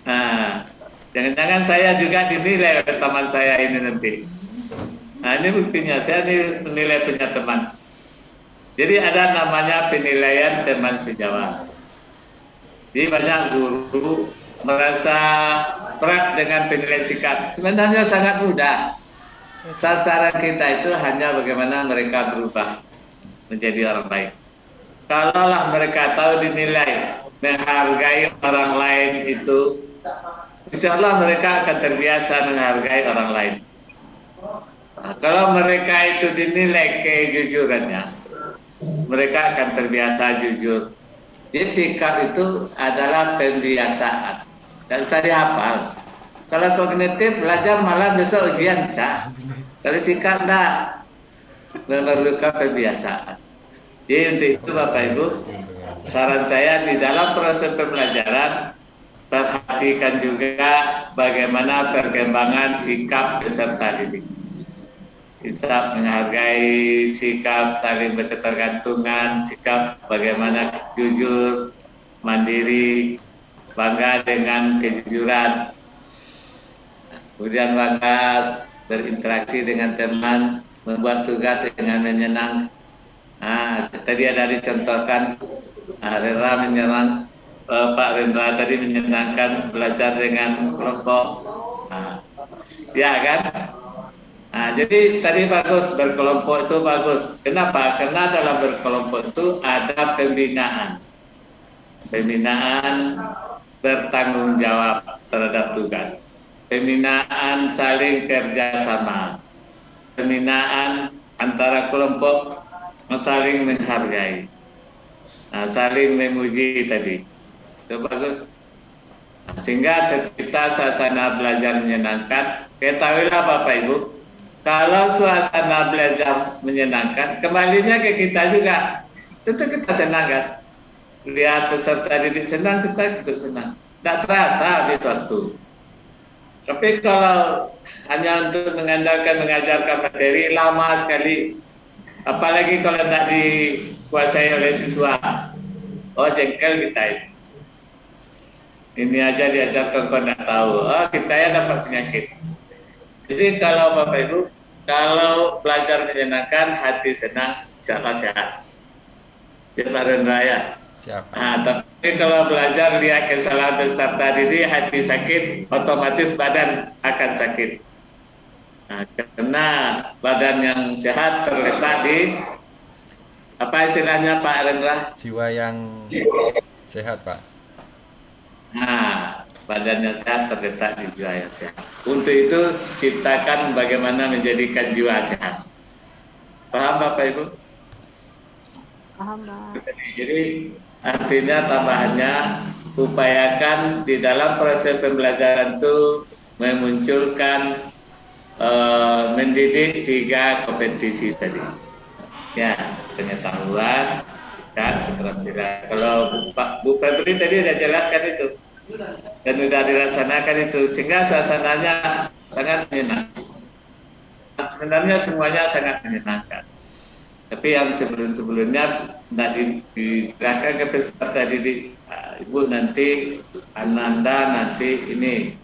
Nah, jangan-jangan saya juga dinilai oleh teman saya ini nanti. Nah ini buktinya, saya menilai punya teman. Jadi ada namanya penilaian teman sejawat. Jadi banyak guru merasa berat dengan penilaian sikap. Sebenarnya sangat mudah. Sasaran kita itu hanya bagaimana mereka berubah menjadi orang baik. Kalaulah mereka tahu dinilai, menghargai orang lain itu, insya Allah mereka akan terbiasa menghargai orang lain. Nah, kalau mereka itu dinilai kejujurannya, mereka akan terbiasa jujur. Jadi sikap itu adalah pembiasaan dan bisa dihafal. Kalau kognitif belajar malah besok ujian bisa. Kalau sikap enggak, memerlukan pembiasaan. Jadi untuk itu Bapak Ibu, saran saya di dalam proses pembelajaran perhatikan juga bagaimana perkembangan sikap peserta didik. Sikap menghargai, sikap saling berketergantungan, sikap bagaimana jujur, mandiri, bangga dengan kejujuran. Kemudian bangga berinteraksi dengan teman, membuat tugas dengan menyenangkan. Tadi ada dicontohkan Rendra menyerang Pak Rendra tadi menyenangkan belajar dengan kelompok. Ya kan? Jadi tadi bagus berkelompok itu bagus. Kenapa? Karena dalam berkelompok itu ada pembinaan. Pembinaan bertanggung jawab terhadap tugas. Pembinaan saling kerjasama. Pembinaan antara kelompok saling menghargai, saling memuji tadi, itu bagus. Sehingga tercipta suasana belajar menyenangkan. Ketahuilah Bapak Ibu, kalau suasana belajar menyenangkan, kembalinya ke kita juga. Tentu kita senang kan? Lihat peserta didik senang, kita ikut senang. Tidak terasa habis waktu. Tapi kalau hanya untuk mengandalkan mengajarkan materi lama sekali. Apalagi kalau tidak dikuasai oleh siswa. Oh jengkel kita ini. Ini aja diajarkan kau tidak tahu. Oh kita ya dapat penyakit. Jadi kalau Bapak Ibu, kalau belajar menyenangkan, hati senang, insya Allah sehat. Ya Pak Rendra ya. Siap. Tapi kalau belajar lihat kesalahan peserta didik, hati sakit, otomatis badan akan sakit. Karena badan yang sehat terletak di apa istilahnya Pak Rendra? Jiwa yang sehat Pak. Badan yang sehat terletak di jiwa yang sehat. Untuk itu ciptakan bagaimana menjadikan jiwa sehat. Paham Bapak Ibu? Paham Pak. Jadi artinya tambahannya upayakan di dalam proses pembelajaran itu memunculkan mendidik 3 kompetisi tadi. Ya, pengetahuan dan keterampilan. Kalau Bu Febri tadi sudah jelaskan itu dan sudah dilaksanakan itu, sehingga suasananya sangat menyenangkan. Sebenarnya semuanya sangat menyenangkan. Tapi yang sebelum-sebelumnya tidak dijelaskan ke peserta didik, Ibu nanti Ananda nanti ini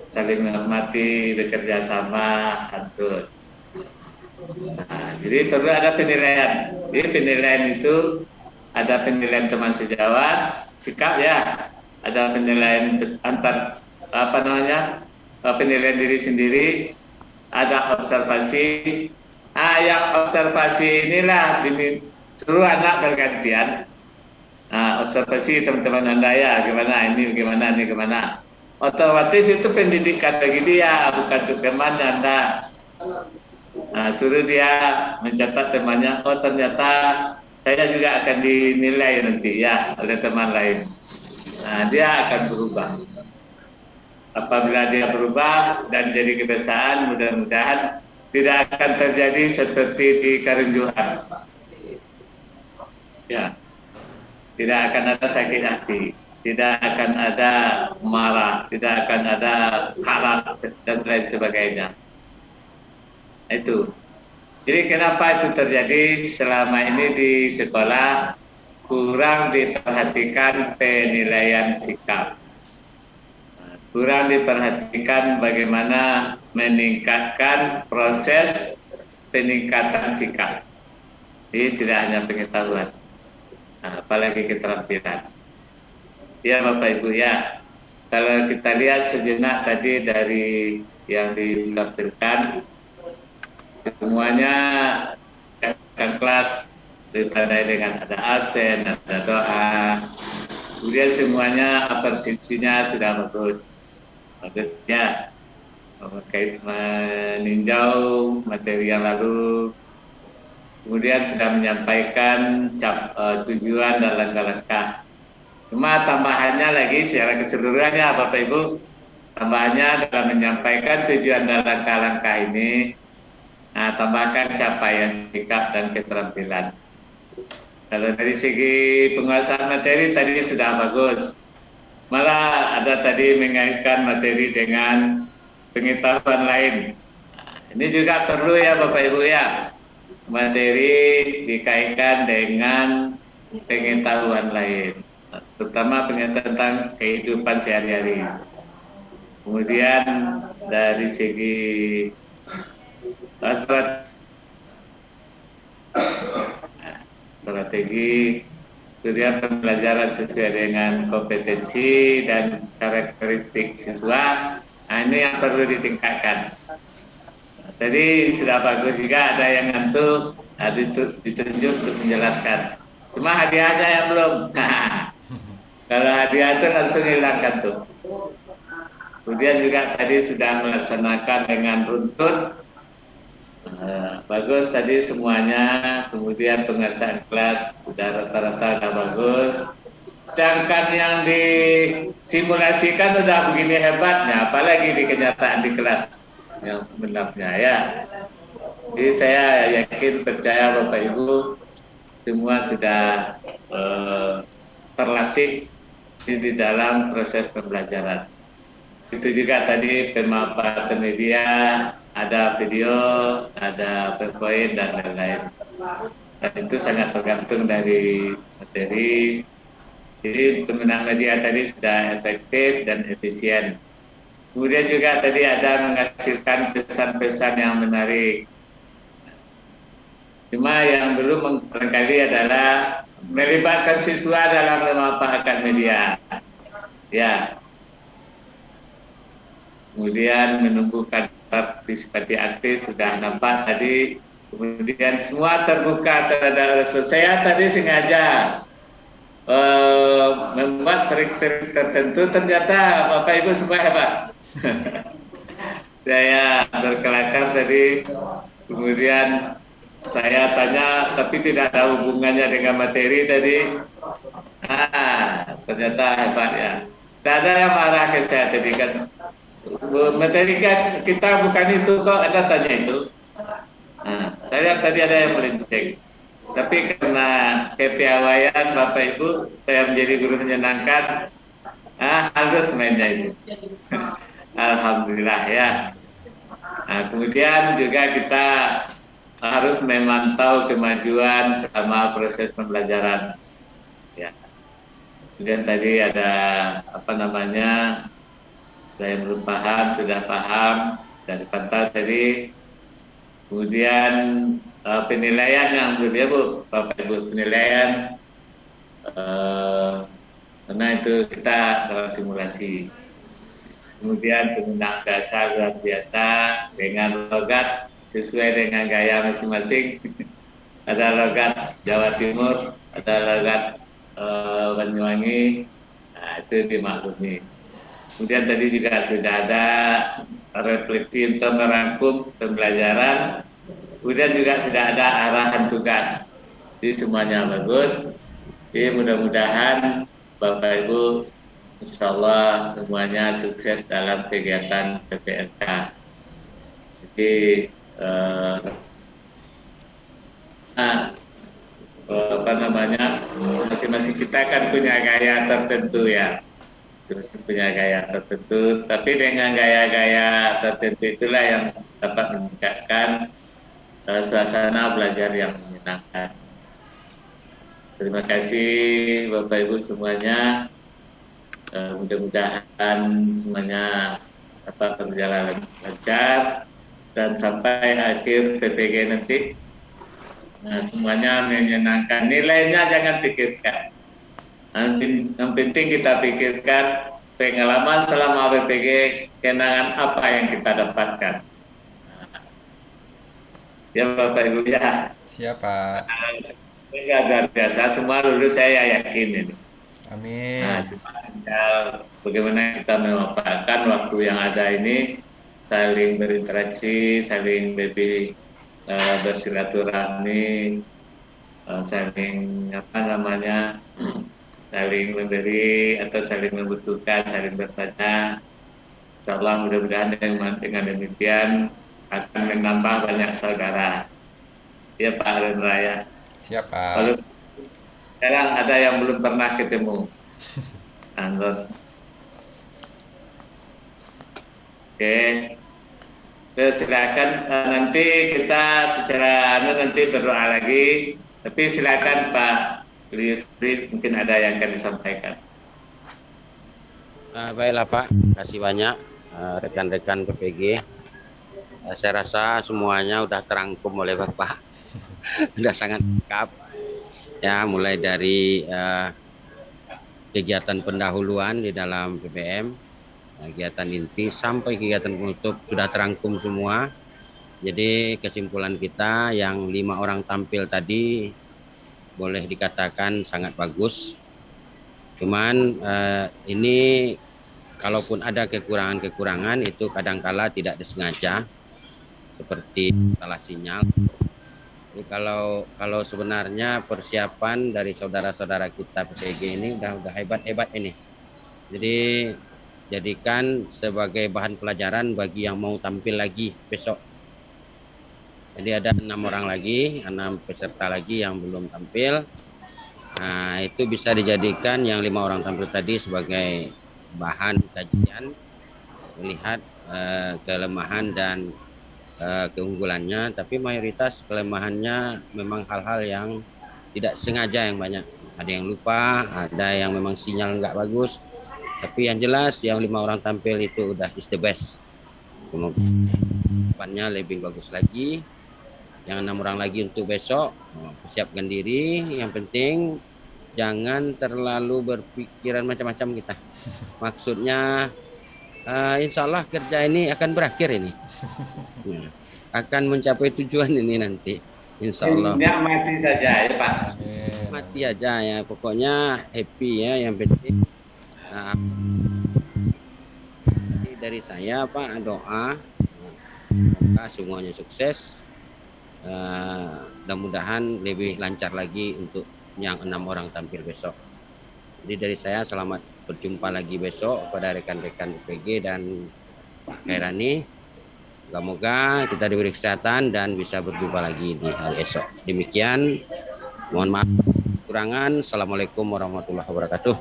saling menghormati, bekerja sama, santun. Jadi perlu ada penilaian. Jadi penilaian itu ada penilaian teman sejawat, sikap ya, ada penilaian antar penilaian diri sendiri, ada observasi. Yang observasi inilah suruh anak bergantian. Nah, observasi teman-teman Anda ya, gimana ini, gimana ini, gimana. Otomatis itu pendidikan bagi dia, bukan temannya Anda. Nah, suruh dia mencatat temannya, oh ternyata saya juga akan dinilai nanti ya oleh teman lain. Nah, dia akan berubah. Apabila dia berubah dan jadi kebiasaan, mudah-mudahan tidak akan terjadi seperti di Karunjuhan. Ya, tidak akan ada sakit hati, tidak akan ada marah, tidak akan ada karat dan lain sebagainya. Itu. Jadi kenapa itu terjadi selama ini di sekolah kurang diperhatikan penilaian sikap. Kurang diperhatikan bagaimana meningkatkan proses peningkatan sikap. Jadi tidak hanya pengetahuan, apalagi keterampilan. Ya Bapak Ibu ya, kalau kita lihat sejenak tadi dari yang ditampilkan, semuanya akan kelas ditandai dengan ada absen, ada doa. Kemudian semuanya persepsinya sudah bagus. Bagusnya meninjau materi yang lalu, kemudian sudah menyampaikan tujuan dan langkah-langkah. Cuma tambahannya lagi secara keseluruhannya Bapak Ibu, tambahannya dalam menyampaikan tujuan dan langkah-langkah ini, tambahkan capaian sikap dan keterampilan. Kalau dari segi penguasaan materi tadi sudah bagus. Malah ada tadi mengaitkan materi dengan pengetahuan lain. Ini juga perlu ya Bapak Ibu ya. Materi dikaitkan dengan pengetahuan lain. Terutama pengetahuan tentang kehidupan sehari-hari. Kemudian dari segi strategi, kemudian pembelajaran sesuai dengan kompetensi dan karakteristik siswa, ini yang perlu ditingkatkan. Tadi sudah bagus juga ada yang ngantuk, ditunjuk untuk menjelaskan. Cuma hadiahnya yang belum. Kalau hadiah itu langsung hilangkan tuh. Kemudian juga tadi sudah melaksanakan dengan runtun. Bagus tadi semuanya, kemudian penguasaan kelas sudah rata-rata sudah bagus. Sedangkan yang disimulasikan sudah begini hebatnya, apalagi di kenyataan di kelas yang sebenarnya ya. Jadi saya yakin, percaya Bapak Ibu semua sudah terlatih di dalam proses pembelajaran. Itu juga tadi pemaparan media, ada video, ada PowerPoint dan lain-lain. Dan itu sangat tergantung dari materi. Jadi penggunaan media tadi sudah efektif dan efisien. Kemudian juga tadi ada menghasilkan pesan-pesan yang menarik. Cuma yang belum barangkali adalah melibatkan siswa dalam memanfaatkan media. Ya. Kemudian menumbuhkan partisipasi aktif sudah nampak tadi. Kemudian semua terbuka terhadap saya tadi sengaja membuat trik-trik tertentu, ternyata Bapak Ibu semua hebat. Saya berkelakar tadi, kemudian saya tanya tapi tidak ada hubungannya dengan materi tadi. Ternyata hebat ya. Tidak ada yang marah ke saya tadi kan. Materi kita bukan itu kok, Anda tanya itu. Saya lihat tadi ada yang melenceng. Tapi karena kepiawaian Bapak Ibu supaya menjadi guru menyenangkan, harus mainnya itu. Alhamdulillah ya. Kemudian juga kita harus memantau kemajuan selama proses pembelajaran. Ya. Kemudian tadi ada saya belum paham, sudah paham, dari pantau tadi. Kemudian penilaian yang berbeda Bu, Bapak Ibu, penilaian karena itu kita dalam simulasi. Kemudian penggunaan bahasa luar biasa dengan logat sesuai dengan gaya masing-masing. Ada logat Jawa Timur, ada logat Banyuwangi, nah, itu dimaklumi. Kemudian tadi juga sudah ada refleksi untuk merangkum pembelajaran, kemudian juga sudah ada arahan tugas. Jadi semuanya bagus. Jadi mudah-mudahan Bapak Ibu insya Allah semuanya sukses dalam kegiatan PPLK. Jadi masing-masing kita kan punya gaya tertentu ya, punya gaya tertentu, tapi dengan gaya-gaya tertentu itulah yang dapat meningkatkan suasana belajar yang menyenangkan. Terima kasih Bapak Ibu semuanya. Mudah-mudahan semuanya dapat berjalan lancar dan sampai akhir PPG nanti semuanya menyenangkan. Nilainya jangan pikirkan. Yang penting kita pikirkan pengalaman selama PPG, kenangan apa yang kita dapatkan. Ya Bapak Ibu ya. Siapa? Luar biasa, semua lulus saya yakin ini. Amin. Nah, tinggal bagaimana kita memanfaatkan waktu yang ada ini, saling berinteraksi, saling lebih bersilaturahmi, saling saling memberi atau saling membutuhkan, saling bertanya. Insyaallah mudah-mudahan dengan demikian akan menambah banyak saudara. Ya Pak Rendra ya. Siapa? Kalau sekarang ada yang belum pernah ketemu. Oke. Silakan nanti kita secara nanti berdoa lagi. Tapi silakan Pak Yusri, mungkin ada yang akan disampaikan. Baiklah Pak, terima kasih banyak rekan-rekan PPG. Saya rasa semuanya sudah terangkum oleh Bapak. Sudah sangat lengkap. Ya, mulai dari kegiatan pendahuluan di dalam PPM, kegiatan inti sampai kegiatan penutup sudah terangkum semua. Jadi kesimpulan kita yang 5 orang tampil tadi boleh dikatakan sangat bagus. Cuman ini kalaupun ada kekurangan-kekurangan itu kadangkala tidak disengaja, seperti salah sinyal. Jadi kalau sebenarnya persiapan dari saudara-saudara kita PPG ini udah hebat-hebat ini. Jadi jadikan sebagai bahan pelajaran bagi yang mau tampil lagi besok. Jadi ada 6 orang lagi, 6 peserta lagi yang belum tampil. Nah, itu bisa dijadikan yang 5 orang tampil tadi sebagai bahan kajian, melihat kelemahan dan keunggulannya, tapi mayoritas kelemahannya memang hal-hal yang tidak sengaja yang banyak. Ada yang lupa, ada yang memang sinyal nggak bagus. Tapi yang jelas yang 5 orang tampil itu udah is the best. Semoga depannya lebih bagus lagi. Yang 6 orang lagi untuk besok, persiapkan diri. Yang penting jangan terlalu berpikiran macam-macam kita. Maksudnya insya Allah kerja ini akan berakhir ini. Akan mencapai tujuan ini nanti. Insya Allah. Mati saja ya Pak. Mati aja ya. Pokoknya happy ya. Yang penting. Dari saya Pak doa. Semoga semuanya sukses. Mudah-mudahan lebih lancar lagi untuk yang 6 orang tampil besok. Jadi dari saya selamat berjumpa lagi besok pada rekan-rekan PPG dan Pak Khairani. Semoga kita diberi kesehatan dan bisa berjumpa lagi di hari esok. Demikian, mohon maaf kekurangan. Assalamualaikum warahmatullahi wabarakatuh.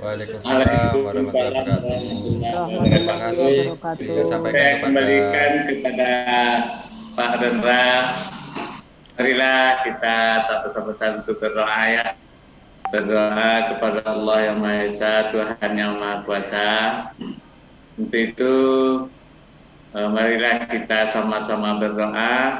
Waalaikumsalam warahmatullahi wabarakatuh. Terima kasih disampaikan kepada Pak Rendra. Marilah kita tak bersama-sama untuk berdoa ya. Berdoa kepada Allah yang Maha Esa, Tuhan yang Maha Kuasa. Untuk itu marilah kita sama-sama berdoa.